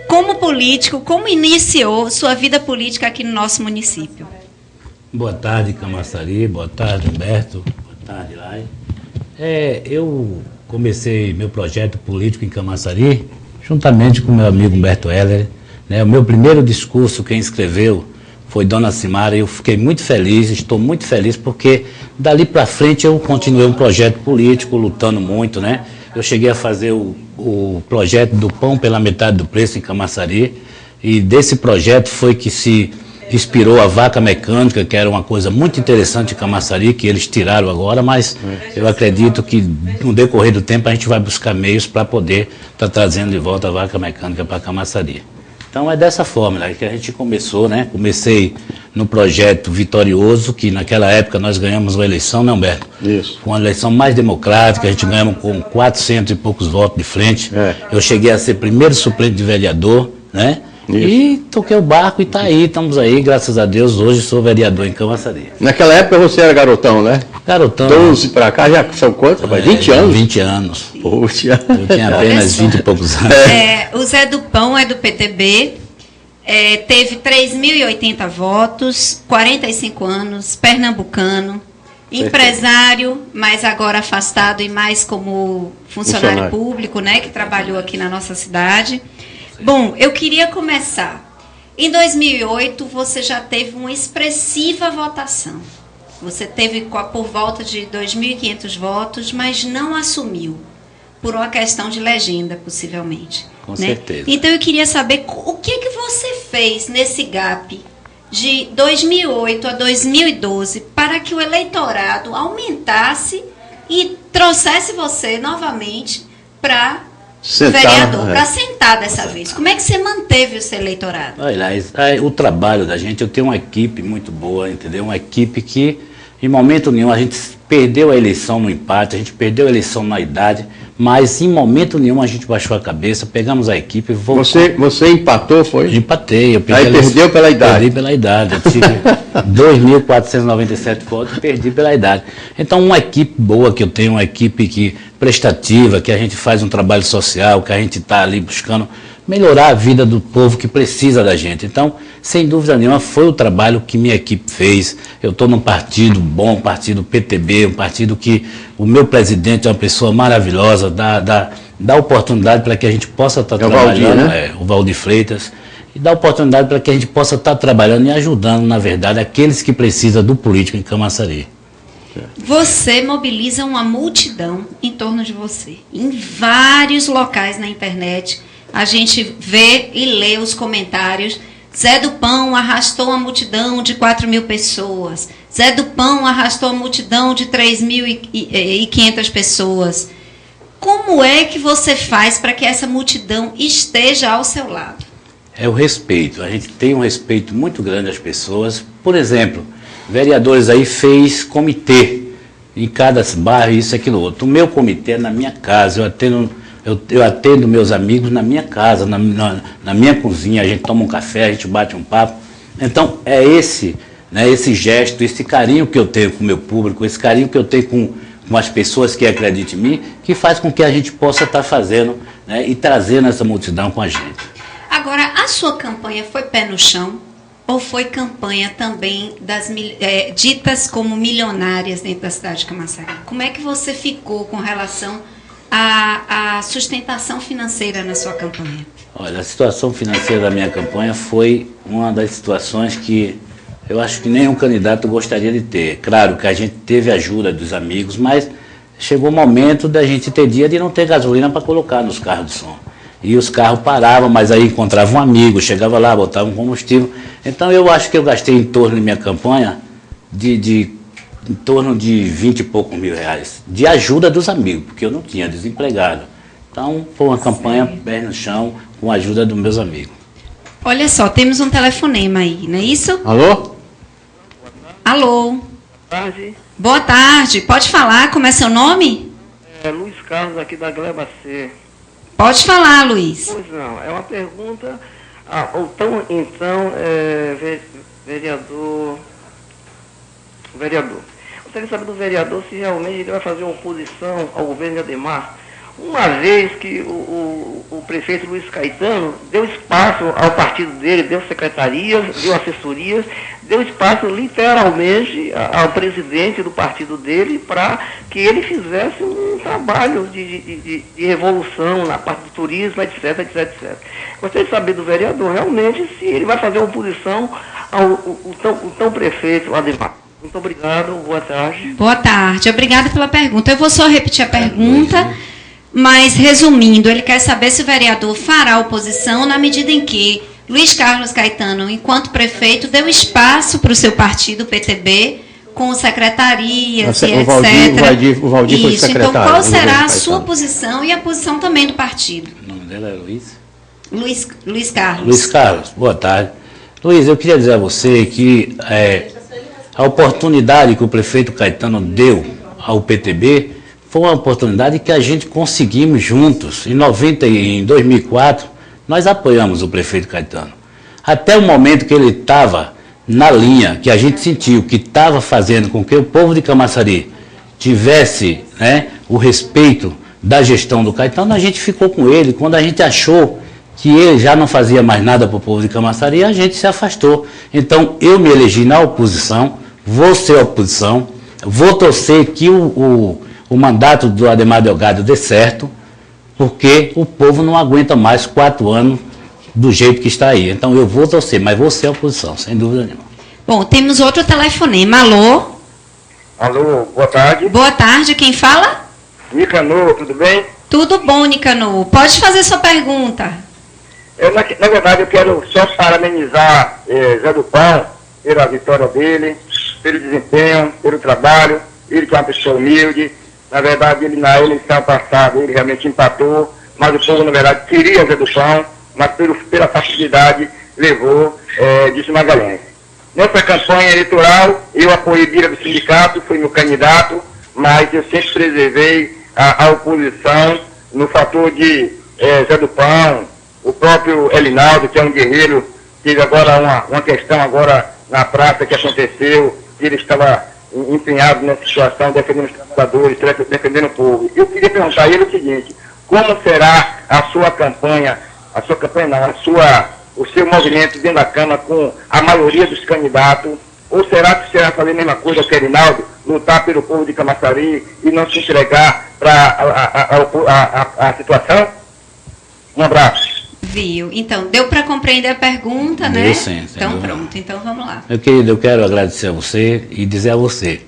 como político, como iniciou sua vida política aqui no nosso município. Boa tarde, Camaçari. Boa tarde, Humberto. Boa tarde, Lai. Eu comecei meu projeto político em Camaçari, juntamente com meu amigo Humberto Heller. Né? O meu primeiro discurso, quem escreveu, foi Dona Simara, e eu fiquei muito feliz, estou muito feliz, porque dali para frente eu continuei um projeto político, lutando muito, né? Eu cheguei a fazer o projeto do pão pela metade do preço em Camaçari, e desse projeto foi que se inspirou a vaca mecânica, que era uma coisa muito interessante em Camaçari, que eles tiraram agora, mas eu acredito que no decorrer do tempo a gente vai buscar meios para poder estar trazendo de volta a vaca mecânica para Camaçari. Então é dessa forma, né, que a gente começou, né? Comecei no projeto vitorioso, que naquela época nós ganhamos uma eleição, né, Humberto? Isso. Uma eleição mais democrática, a gente ganhamos com 400 e poucos votos de frente. Eu cheguei a ser primeiro suplente de vereador, né? Isso. E toquei o barco e estamos aí, graças a Deus, hoje sou vereador em Camaçari. Naquela época você era garotão, né? Garotão. 12 para cá, já são quantos? 20 anos? 20 anos. Poxa. Eu tinha apenas 20 e poucos anos. O Zé do Pão é do PTB, teve 3.080 votos, 45 anos, pernambucano, empresário, mas agora afastado e mais como funcionário público, né, que trabalhou aqui na nossa cidade. Bom, eu queria começar. Em 2008, você já teve uma expressiva votação. Você teve por volta de 2.500 votos, mas não assumiu, por uma questão de legenda, possivelmente. Com certeza. Então, eu queria saber o que você fez nesse gap de 2008 a 2012 para que o eleitorado aumentasse e trouxesse você novamente para vereador, para sentar dessa vez. Como é que você manteve o seu eleitorado? O trabalho da gente, eu tenho uma equipe muito boa, entendeu? Uma equipe que, em momento nenhum, a gente perdeu a eleição no empate, a gente perdeu a eleição na idade, mas em momento nenhum a gente baixou a cabeça, pegamos a equipe e voltou. Você empatou, foi? Empatei. Perdeu pela idade. Perdi pela idade. Eu tive 2.497 votos e perdi pela idade. Então, uma equipe boa que eu tenho, uma equipe prestativa, que a gente faz um trabalho social, que a gente está ali buscando melhorar a vida do povo que precisa da gente. Então, sem dúvida nenhuma, foi o trabalho que minha equipe fez. Eu estou num partido bom, partido PTB, um partido que o meu presidente é uma pessoa maravilhosa, dá oportunidade para que a gente possa estar trabalhando, o Valdir Freitas, e dá oportunidade para que a gente possa estar trabalhando e ajudando, na verdade, aqueles que precisam do político em Camaçari. Você mobiliza uma multidão em torno de você, em vários locais na internet. A gente vê e lê os comentários. Zé do Pão arrastou uma multidão de 4.000 pessoas. Zé do Pão arrastou uma multidão de 3.500 pessoas. Como é que você faz para que essa multidão esteja ao seu lado? É o respeito. A gente tem um respeito muito grande às pessoas. Por exemplo, vereadores aí fez comitê em cada bairro, isso, aquilo, outro. O meu comitê é na minha casa. Eu atendo meus amigos na minha casa, na minha cozinha, a gente toma um café, a gente bate um papo. Então, é esse gesto, esse carinho que eu tenho com o meu público, esse carinho que eu tenho com as pessoas que acreditam em mim, que faz com que a gente possa estar fazendo, né, e trazendo essa multidão com a gente. Agora, A sua campanha foi pé no chão ou foi campanha também das ditas como milionárias dentro da cidade de Camaçari? Como é que você ficou com relação à sustentação financeira na sua campanha? Olha, a situação financeira da minha campanha foi uma das situações que eu acho que nenhum candidato gostaria de ter. Claro que a gente teve ajuda dos amigos, mas chegou o momento da gente ter dia de não ter gasolina para colocar nos carros de som. E os carros paravam, mas aí encontrava um amigo, chegava lá, botava um combustível. Então eu acho que eu gastei em torno de minha campanha em torno de 20 e poucos mil reais, de ajuda dos amigos, porque eu não tinha desempregado. Então foi uma campanha pé no chão, com a ajuda dos meus amigos. Olha só, temos um telefonema aí, não é isso? Alô? Alô? Boa tarde. Boa tarde, pode falar, como é seu nome? É Luiz Carlos, aqui da Gleba C. Pode falar, Luiz. Pois não, é uma pergunta, vereador, gostaria de saber do vereador se realmente ele vai fazer oposição ao governo de Ademar, uma vez que o prefeito Luiz Caetano deu espaço ao partido dele, deu secretarias, deu assessorias, deu espaço literalmente ao presidente do partido dele para que ele fizesse um trabalho de revolução na parte do turismo, etc, etc, etc. Gostaria de saber do vereador realmente se ele vai fazer oposição ao tão prefeito Ademar. Muito obrigado, boa tarde. Boa tarde, obrigada pela pergunta. Eu vou só repetir a pergunta, mas resumindo, ele quer saber se o vereador fará oposição na medida em que Luiz Carlos Caetano, enquanto prefeito, deu espaço para o seu partido, o PTB, com secretarias e etc. O Valdir foi Isso, secretário. então qual será a sua posição e a posição também do partido? O nome dela é Luiz? Luiz Carlos. Luiz Carlos, boa tarde. Luiz, eu queria dizer a você que a oportunidade que o prefeito Caetano deu ao PTB foi uma oportunidade que a gente conseguimos juntos. Em 2004, nós apoiamos o prefeito Caetano. Até o momento que ele estava na linha, que a gente sentiu que estava fazendo com que o povo de Camaçari tivesse, né, o respeito da gestão do Caetano, a gente ficou com ele. Quando a gente achou que ele já não fazia mais nada para o povo de Camaçari, a gente se afastou. Então, eu me elegi na oposição, vou ser oposição, vou torcer que o mandato do Ademar Delgado dê certo, porque o povo não aguenta mais 4 anos do jeito que está aí. Então, eu vou torcer, mas vou ser oposição, sem dúvida nenhuma. Bom, temos outro telefonema. Alô? Alô, boa tarde. Boa tarde, quem fala? Nicanor, tudo bem? Tudo bom, Nicanor. Pode fazer sua pergunta. Na verdade, eu quero só parabenizar Zé do Pão pela vitória dele, pelo desempenho, pelo trabalho. Ele que é uma pessoa humilde. Na verdade, ele na eleição passada, ele realmente empatou, mas o povo, na verdade, queria Zé do Pão, mas pela facilidade levou Dilson Magalhães. Nessa campanha eleitoral, eu apoiei Bira do sindicato, fui meu candidato, mas eu sempre preservei a oposição no fator de Zé do Pão, o próprio Elinaldo, que é um guerreiro, teve agora uma questão agora na praça que aconteceu, que ele estava empenhado nessa situação, defendendo os trabalhadores, defendendo o povo. Eu queria perguntar a ele o seguinte: como será a sua campanha, o seu movimento dentro da Câmara com a maioria dos candidatos? Ou será que você vai fazer a mesma coisa que o Rinaldo, lutar pelo povo de Camaçari e não se entregar para a situação? Um abraço. Viu? Então, deu para compreender a pergunta, né? Deu sim. Então, pronto. Então, vamos lá. Meu querido, eu quero agradecer a você e dizer a você,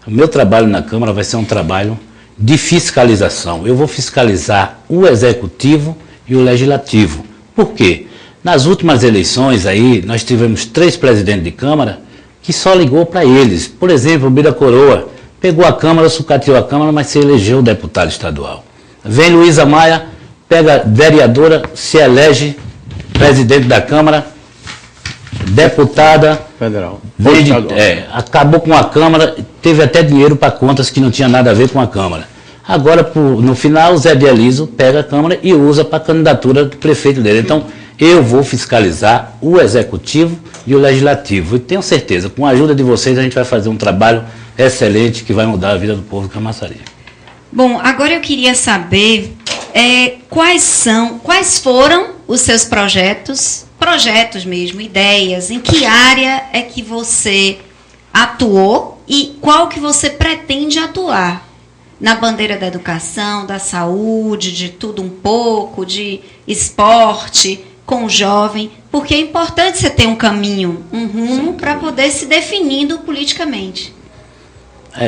o meu trabalho na Câmara vai ser um trabalho de fiscalização. Eu vou fiscalizar o Executivo e o Legislativo. Por quê? Nas últimas eleições aí, nós tivemos 3 presidentes de Câmara que só ligou para eles. Por exemplo, o Bira Coroa pegou a Câmara, sucateou a Câmara, mas se elegeu deputado estadual. Vem Luísa Maia, pega vereadora, se elege presidente da Câmara, deputada federal. Acabou com a Câmara, teve até dinheiro para contas que não tinha nada a ver com a Câmara. Agora, no final, o Zé de Eliso pega a Câmara e usa para a candidatura do prefeito dele. Então, eu vou fiscalizar o Executivo e o Legislativo. E tenho certeza, com a ajuda de vocês, a gente vai fazer um trabalho excelente que vai mudar a vida do povo de Camaçari. Bom, agora eu queria saber quais foram os seus projetos projetos mesmo, ideias, em que área é que você atuou e qual que você pretende atuar? Na bandeira da educação, da saúde, de tudo um pouco, de esporte, com o jovem, porque é importante você ter um caminho, um rumo para poder se definindo politicamente.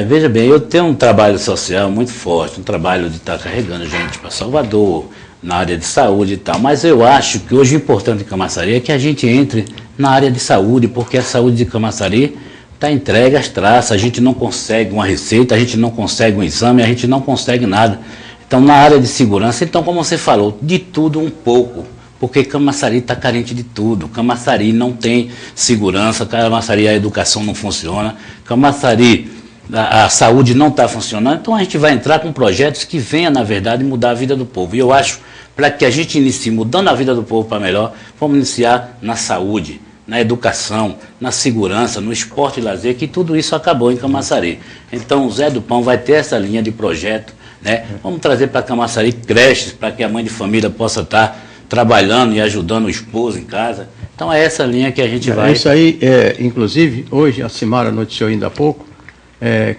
Veja bem, eu tenho um trabalho social muito forte, um trabalho de estar carregando gente para Salvador, na área de saúde e tal, mas eu acho que hoje o importante em Camaçari é que a gente entre na área de saúde, porque a saúde de Camaçari está entregue às traças, a gente não consegue uma receita, a gente não consegue um exame, a gente não consegue nada. Então, na área de segurança, então, como você falou, de tudo um pouco, porque Camaçari está carente de tudo. Camaçari não tem segurança, Camaçari a educação não funciona, Camaçari a saúde não está funcionando, então a gente vai entrar com projetos que venham, na verdade, mudar a vida do povo. E eu acho, para que a gente inicie mudando a vida do povo para melhor, vamos iniciar na saúde, na educação, na segurança, no esporte e lazer, que tudo isso acabou em Camaçari. Então o Zé do Pão vai ter essa linha de projeto, né? Vamos trazer para Camaçari creches, para que a mãe de família possa estar trabalhando e ajudando o esposo em casa. Então é essa linha que a gente vai... Isso aí, inclusive, hoje a Simara noticiou ainda há pouco,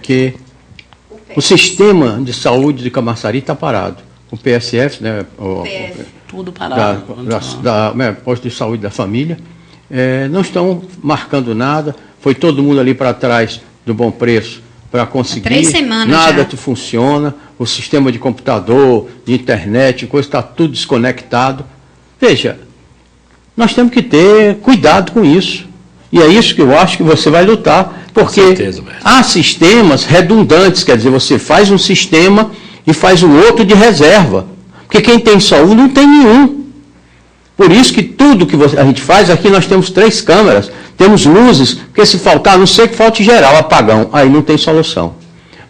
que o sistema de saúde de Camaçari está parado. O PSF, né, tudo parado. Posto de Saúde da Família, não estão marcando nada. Foi todo mundo ali para trás do Bom Preço para conseguir. 3 semanas nada já. Funciona. O sistema de computador, de internet, coisa está tudo desconectado. Veja, nós temos que ter cuidado com isso. E é isso que eu acho que você vai lutar, porque há sistemas redundantes, quer dizer, você faz um sistema e faz um outro de reserva. Porque quem tem só um não tem nenhum. Por isso que tudo que a gente faz, aqui nós temos 3 câmeras, temos luzes, porque se faltar, a não sei que falte geral, apagão, aí não tem solução.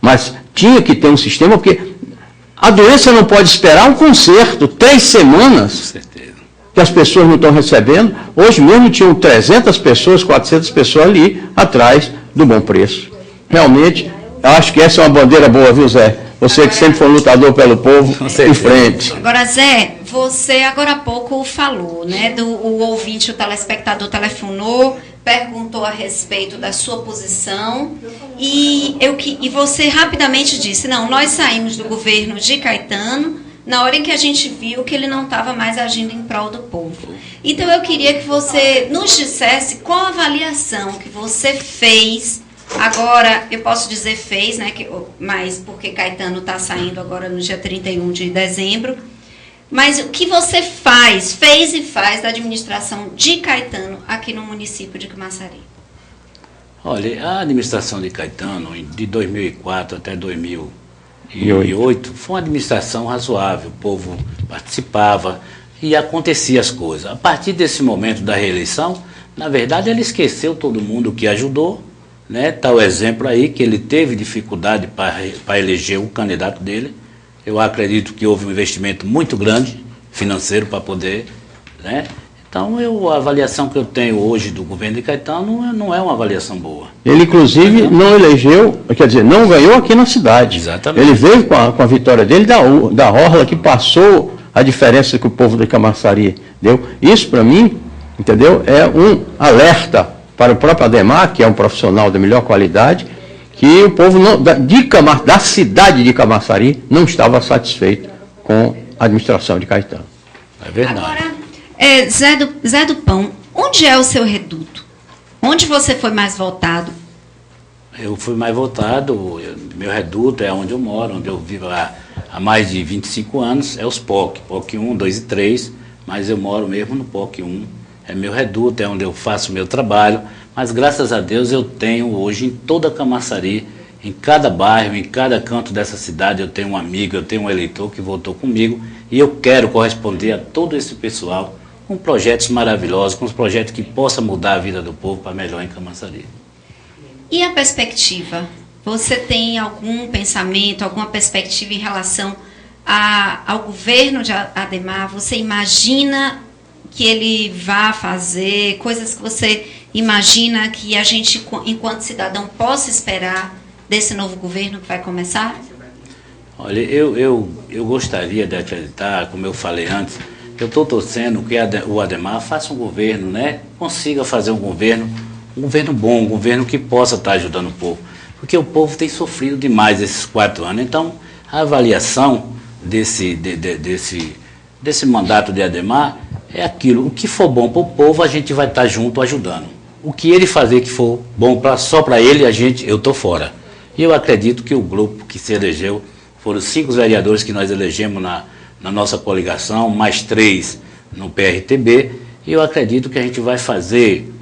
Mas tinha que ter um sistema, porque a doença não pode esperar um conserto, 3 semanas, que as pessoas não estão recebendo. Hoje mesmo tinham 300 pessoas, 400 pessoas ali, atrás do Bom Preço. Realmente, eu acho que essa é uma bandeira boa, viu, Zé? Você que sempre foi um lutador pelo povo, em frente. Agora, Zé, você agora há pouco falou, né? O ouvinte, o telespectador telefonou, perguntou a respeito da sua posição e você rapidamente disse, não, nós saímos do governo de Caetano na hora em que a gente viu que ele não estava mais agindo em prol do povo. Então, eu queria que você nos dissesse qual a avaliação que você fez. Agora, eu posso dizer fez, né, mas porque Caetano está saindo agora no dia 31 de dezembro. Mas o que você fez e faz da administração de Caetano aqui no município de Camaçari? Olha, a administração de Caetano, de 2004 até 2008, foi uma administração razoável. O povo participava e acontecia as coisas. A partir desse momento da reeleição, na verdade, ele esqueceu todo mundo que ajudou. Né, tá o exemplo aí que ele teve dificuldade para eleger o candidato dele. Eu acredito que houve um investimento muito grande financeiro para poder, né? Então a avaliação que eu tenho hoje do governo de Caetano não é uma avaliação boa. Ele inclusive não elegeu, quer dizer, não ganhou aqui na cidade. Exatamente. Ele veio com a vitória dele da orla, que passou a diferença que o povo de Camaçari deu. Isso para mim, entendeu? É um alerta para o próprio Ademar, que é um profissional da melhor qualidade, que o povo da cidade de Camaçari não estava satisfeito com a administração de Caetano. É verdade. Agora, Zé do Pão, onde é o seu reduto? Onde você foi mais votado? Eu fui mais votado, meu reduto é onde eu moro, onde eu vivo há mais de 25 anos, é os POC 1, 2 e 3, mas eu moro mesmo no POC 1. É meu reduto, é onde eu faço meu trabalho, mas graças a Deus eu tenho hoje em toda Camaçari, em cada bairro, em cada canto dessa cidade, eu tenho um amigo, eu tenho um eleitor que votou comigo e eu quero corresponder a todo esse pessoal com projetos maravilhosos, com projetos que possam mudar a vida do povo para melhor em Camaçari. E a perspectiva? Você tem algum pensamento, alguma perspectiva em relação ao governo de Ademar? Você imagina que ele vá fazer, coisas que você imagina que a gente, enquanto cidadão, possa esperar desse novo governo que vai começar? Olha, eu gostaria de acreditar, como eu falei antes, Eu estou torcendo que o Adhemar faça um governo, né? Consiga fazer um governo bom, um governo que possa estar ajudando o povo. Porque o povo tem sofrido demais esses 4 anos. Então, a avaliação desse mandato de Adhemar é aquilo. O que for bom para o povo, a gente vai estar junto ajudando. O que ele fazer que for bom só para ele, eu estou fora. E eu acredito que o grupo que se elegeu, foram 5 vereadores que nós elegemos na nossa coligação, mais 3 no PRTB, e eu acredito que a gente vai fazer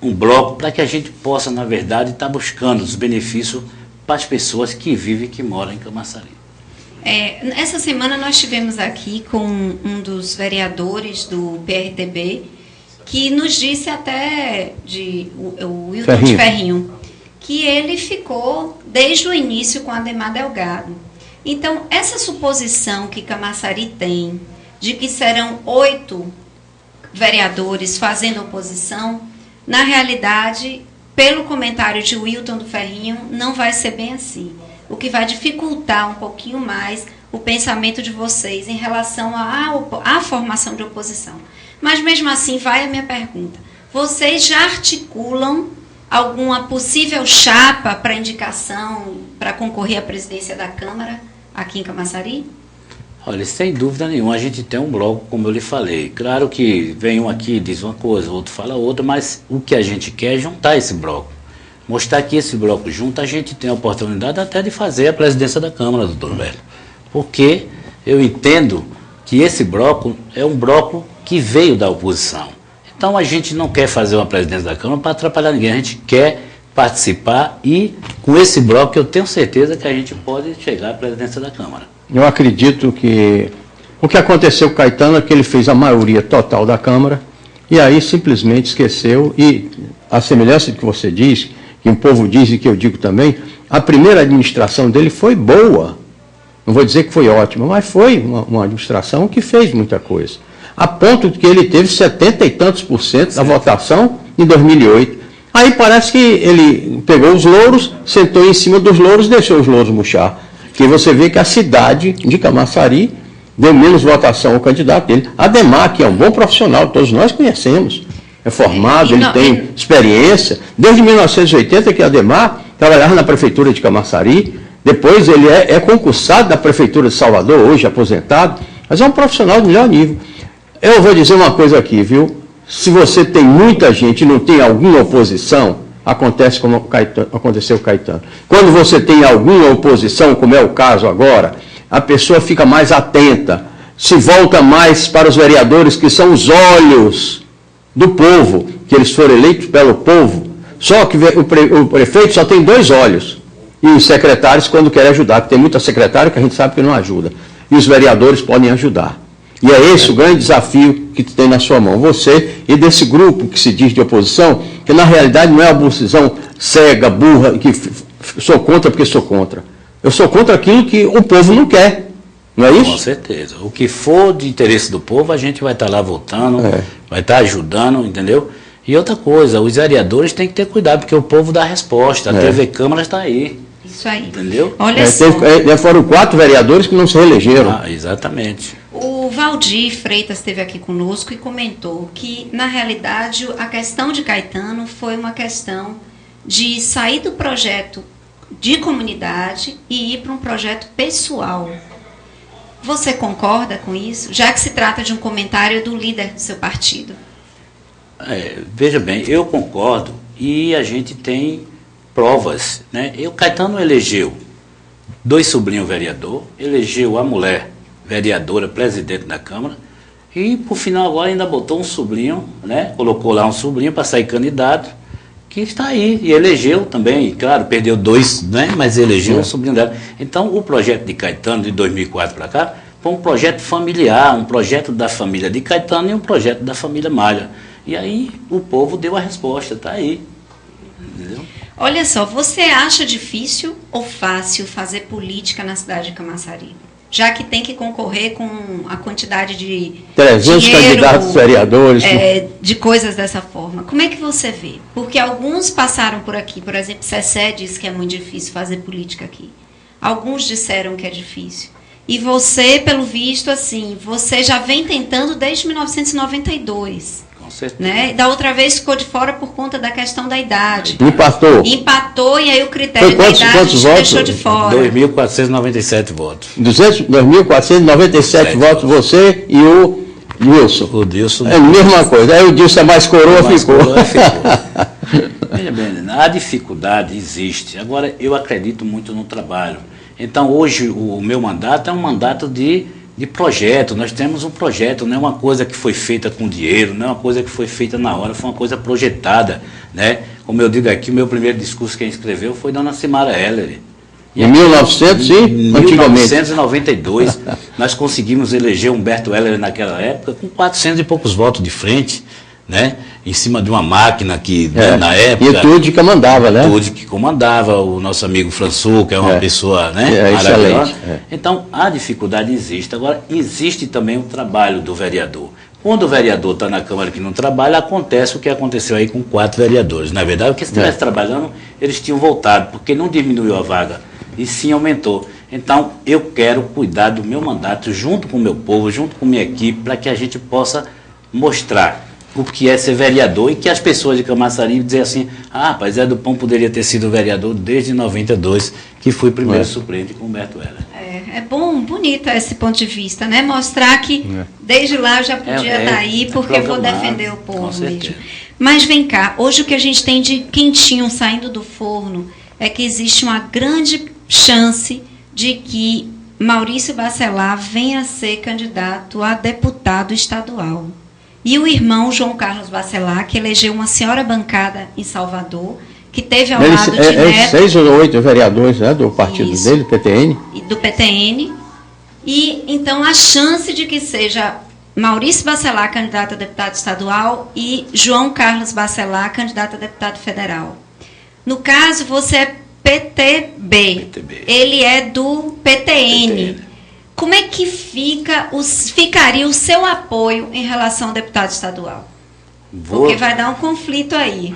um bloco para que a gente possa, na verdade, estar buscando os benefícios para as pessoas que vivem e que moram em Camaçari. Essa semana nós estivemos aqui com um dos vereadores do PRTB, que nos disse até, o Wilton de Ferrinho, que ele ficou desde o início com Adhemar Delgado. Então, essa suposição que Camaçari tem de que serão 8 vereadores fazendo oposição, na realidade, pelo comentário de Wilton do Ferrinho, não vai ser bem assim. O que vai dificultar um pouquinho mais o pensamento de vocês em relação à formação de oposição. Mas, mesmo assim, vai a minha pergunta. Vocês já articulam alguma possível chapa para indicação, para concorrer à presidência da Câmara aqui em Camaçari? Olha, sem dúvida nenhuma, a gente tem um bloco, como eu lhe falei. Claro que vem um aqui, diz uma coisa, o outro fala outra, mas o que a gente quer é juntar esse bloco. Mostrar que esse bloco junto, a gente tem a oportunidade até de fazer a presidência da Câmara, doutor Velho. Porque eu entendo que esse bloco é um bloco que veio da oposição. Então a gente não quer fazer uma presidência da Câmara para atrapalhar ninguém, a gente quer participar e com esse bloco eu tenho certeza que a gente pode chegar à presidência da Câmara. Eu acredito que o que aconteceu com o Caetano é que ele fez a maioria total da Câmara e aí simplesmente esqueceu, e a semelhança do que você diz, que o povo diz e que eu digo também, a primeira administração dele foi boa. Não vou dizer que foi ótima, mas foi uma administração que fez muita coisa. A ponto de que ele teve 70 e tantos % da votação em 2008. Aí parece que ele pegou os louros, sentou em cima dos louros e deixou os louros murchar. Porque você vê que a cidade de Camaçari deu menos votação ao candidato dele. Adhemar, que é um bom profissional, todos nós conhecemos, é formado, ele tem experiência. Desde 1980 que Adhemar trabalhava na prefeitura de Camaçari, depois ele é concursado da prefeitura de Salvador, hoje aposentado, mas é um profissional de melhor nível. Eu vou dizer uma coisa aqui, viu? Se você tem muita gente e não tem alguma oposição, acontece como aconteceu com o Caetano. Quando você tem alguma oposição, como é o caso agora, a pessoa fica mais atenta, se volta mais para os vereadores, que são os olhos do povo, que eles foram eleitos pelo povo. Só que o prefeito só tem 2 olhos. E os secretários, quando querem ajudar, porque tem muita secretária que a gente sabe que não ajuda. E os vereadores podem ajudar. E é esse o grande desafio que tem na sua mão. Você e desse grupo que se diz de oposição, que na realidade não é uma oposição cega, burra, que sou contra porque sou contra. Eu sou contra aquilo que o povo não quer. Não é isso? Com certeza. O que for de interesse do povo, a gente vai estar lá votando, vai estar ajudando, entendeu? E outra coisa, os vereadores têm que ter cuidado, porque o povo dá resposta. A TV Câmara está aí. Isso aí. Entendeu? Olha só. Foram 4 vereadores que não se reelegeram. Exatamente. O Valdir Freitas esteve aqui conosco e comentou que, na realidade, a questão de Caetano foi uma questão de sair do projeto de comunidade e ir para um projeto pessoal. Você concorda com isso? Já que se trata de um comentário do líder do seu partido. Veja bem, eu concordo e a gente tem provas, né? O Caetano elegeu 2 sobrinhos vereador, elegeu a mulher vereadora, presidente da Câmara, e por final agora ainda botou um sobrinho, né? Colocou lá um sobrinho para sair candidato, que está aí, e elegeu também, claro, perdeu 2, né? Mas elegeu um sobrinho dela. Então o projeto de Caetano de 2004 para cá foi um projeto familiar, um projeto da família de Caetano e um projeto da família Malha. E aí o povo deu a resposta, está aí. Entendeu? Olha só, você acha difícil ou fácil fazer política na cidade de Camaçari? Já que tem que concorrer com a quantidade de 300 dinheiro, candidatos vereadores. De coisas dessa forma. Como é que você vê? Porque alguns passaram por aqui, por exemplo, Cessé disse que é muito difícil fazer política aqui. Alguns disseram que é difícil. E você, pelo visto, assim, você já vem tentando desde 1992. Com certeza. Né? Da outra vez ficou de fora por conta da questão da idade. Empatou e aí o critério da idade te deixou de fora. 2.497 votos. 2.497 votos, você e o Dilson. O Dilson. É a mesma coisa. Aí o Dilson é mais coroa, ficou. Veja bem, a dificuldade existe. Agora, eu acredito muito no trabalho. Então, hoje, o meu mandato é um mandato de projeto. Nós temos um projeto, não é uma coisa que foi feita com dinheiro, não é uma coisa que foi feita na hora, foi uma coisa projetada. Né? Como eu digo aqui, o meu primeiro discurso quem escreveu foi Dona Simara Heller. Em 1992, nós conseguimos eleger Humberto Heller naquela época com 400 e poucos votos de frente, né? Em cima de uma máquina que, na época... E Tude que comandava, né? Tude que comandava, o nosso amigo François, que é uma pessoa, né? Excelente. Então, a dificuldade existe. Agora, existe também o trabalho do vereador. Quando o vereador está na Câmara que não trabalha, acontece o que aconteceu aí com 4 vereadores. Na verdade, porque se estivesse trabalhando, eles tinham voltado, porque não diminuiu a vaga, e sim aumentou. Então, eu quero cuidar do meu mandato junto com o meu povo, junto com minha equipe, para que a gente possa mostrar o que é ser vereador e que as pessoas de Camaçari dizer assim, rapaz, Zé do Pão poderia ter sido vereador desde 92, que fui primeiro suplente com Humberto Heller. É bom, bonito esse ponto de vista, né? Mostrar que desde lá eu já podia estar aí, porque vou defender o povo mesmo. Mas vem cá, hoje o que a gente tem de quentinho saindo do forno é que existe uma grande chance de que Maurício Bacelar venha a ser candidato a deputado estadual. E o irmão João Carlos Bacelar, que elegeu uma senhora bancada em Salvador, que teve ao lado de Neto... 6 ou 8 vereadores, né, do partido dele, PTN. Do PTN. E, então, a chance de que seja Maurício Bacelar candidato a deputado estadual e João Carlos Bacelar candidato a deputado federal. No caso, você é PTB. Ele é do PTN. Como é que ficaria o seu apoio em relação ao deputado estadual? Porque vai dar um conflito aí,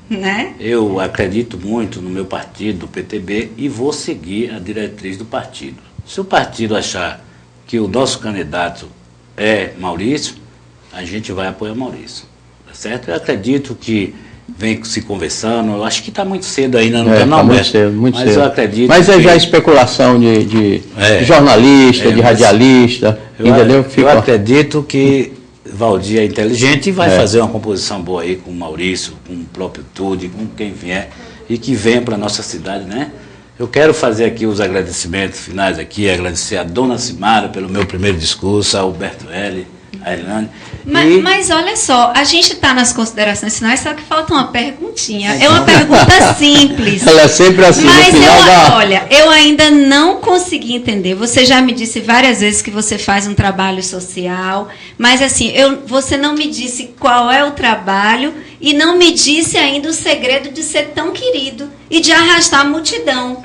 né? Eu acredito muito no meu partido, o PTB, e vou seguir a diretriz do partido. Se o partido achar que o nosso candidato é Maurício, a gente vai apoiar Maurício. Tá certo? Eu acredito que vem se conversando, eu acho que está muito cedo ainda no canal, muito cedo. Eu acredito. Mas é já especulação de jornalista, de radialista, entendeu? Eu acredito que Valdir é inteligente e vai fazer uma composição boa aí com o Maurício, com o próprio Tude, com quem vier, e que venha para a nossa cidade, né? Eu quero fazer aqui os agradecimentos finais aqui, agradecer a Dona Simara pelo meu primeiro discurso, ao Humberto L., a Elane. Mas olha só, a gente está nas considerações finais, só que falta uma perguntinha. É uma pergunta simples. Ela é sempre assim, mas no final olha, eu ainda não consegui entender. Você já me disse várias vezes que você faz um trabalho social, mas assim, você não me disse qual é o trabalho e não me disse ainda o segredo de ser tão querido e de arrastar a multidão.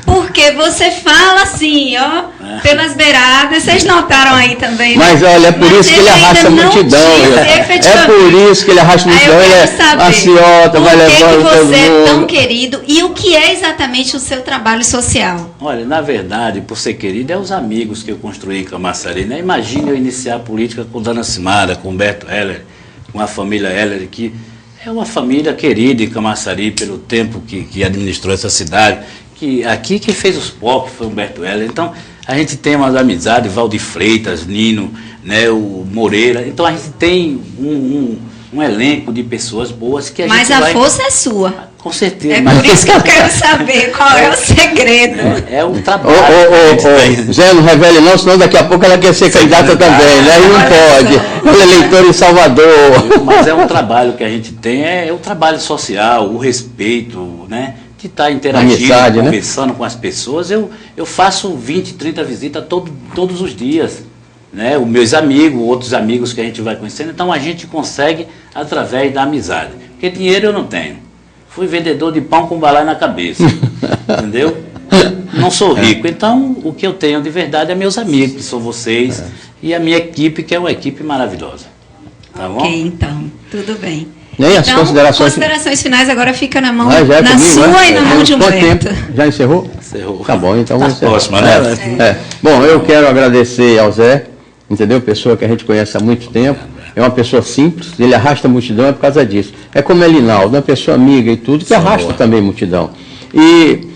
Porque você fala assim, ó, pelas beiradas, vocês notaram aí também. Mas olha, é por isso que ele arrasta a multidão. É por isso que ele arrasta a multidão. Ele é maciota, vai levando todo mundo. Por que você é tão querido e o que é exatamente o seu trabalho social? Olha, na verdade, por ser querido, é os amigos que eu construí em Camaçari, né? Imagine eu iniciar a política com Dona Simara, com Humberto Heller, com a família Heller, que é uma família querida em Camaçari pelo tempo que administrou essa cidade. Que aqui quem fez os pop foi o Humberto Heller. Então, a gente tem umas amizades, Valdir Freitas, Nino, né, o Moreira. Então, a gente tem um elenco de pessoas boas que a gente vai... Mas a força é sua. Com certeza. É por isso que eu quero saber qual é o segredo. É um trabalho. Zé, não revele não, senão daqui a pouco ela quer ser candidata também, né? E não pode. Ela é eleitora em Salvador. Mas é um trabalho que a gente tem, é o trabalho social, o respeito, né? De estar interagindo, conversando, né, com as pessoas. Eu faço 20, 30 visitas todos os dias, né? Os meus amigos, outros amigos que a gente vai conhecendo. Então a gente consegue através da amizade. Porque dinheiro eu não tenho. Fui vendedor de pão com balai na cabeça. Entendeu? Não sou rico. Então o que eu tenho de verdade é meus amigos, que são vocês, e a minha equipe, que é uma equipe maravilhosa. Tá bom? Ok, então, tudo bem. Nem as então, considerações finais agora fica na mão, na comigo, sua e na mão de Humberto. Já encerrou? Encerrou. Tá bom, então vamos encerrar. Próxima, né? Bom, eu quero agradecer ao Zé, entendeu? Pessoa que a gente conhece há muito tempo. É uma pessoa simples, ele arrasta a multidão, é por causa disso. É como Elinaldo, uma pessoa amiga e tudo, que arrasta também multidão. E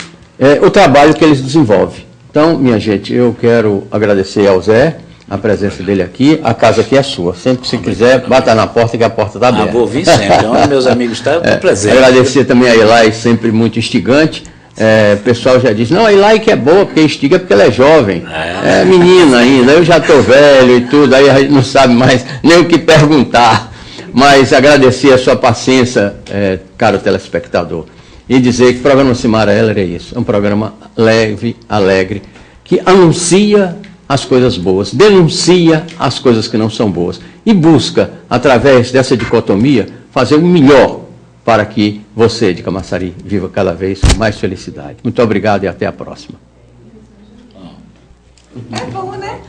o trabalho que eles desenvolvem. Então, minha gente, eu quero agradecer ao Zé, a presença dele aqui. A casa aqui é sua. Sempre que você quiser, bata na porta, que a porta está aberta. Vou vir sempre. Onde meus amigos estão, eu estou presente. Agradecer também a Eli, sempre muito instigante. O pessoal já disse, não, a Eli que é boa, porque instiga porque ela é jovem. É menina ainda, eu já estou velho e tudo, aí a gente não sabe mais nem o que perguntar. Mas agradecer a sua paciência, caro telespectador, e dizer que o programa Cimara Heller é isso. É um programa leve, alegre, que anuncia as coisas boas, denuncia as coisas que não são boas e busca, através dessa dicotomia, fazer o melhor para que você, de Camaçari, viva cada vez com mais felicidade. Muito obrigado e até a próxima. É bom, né?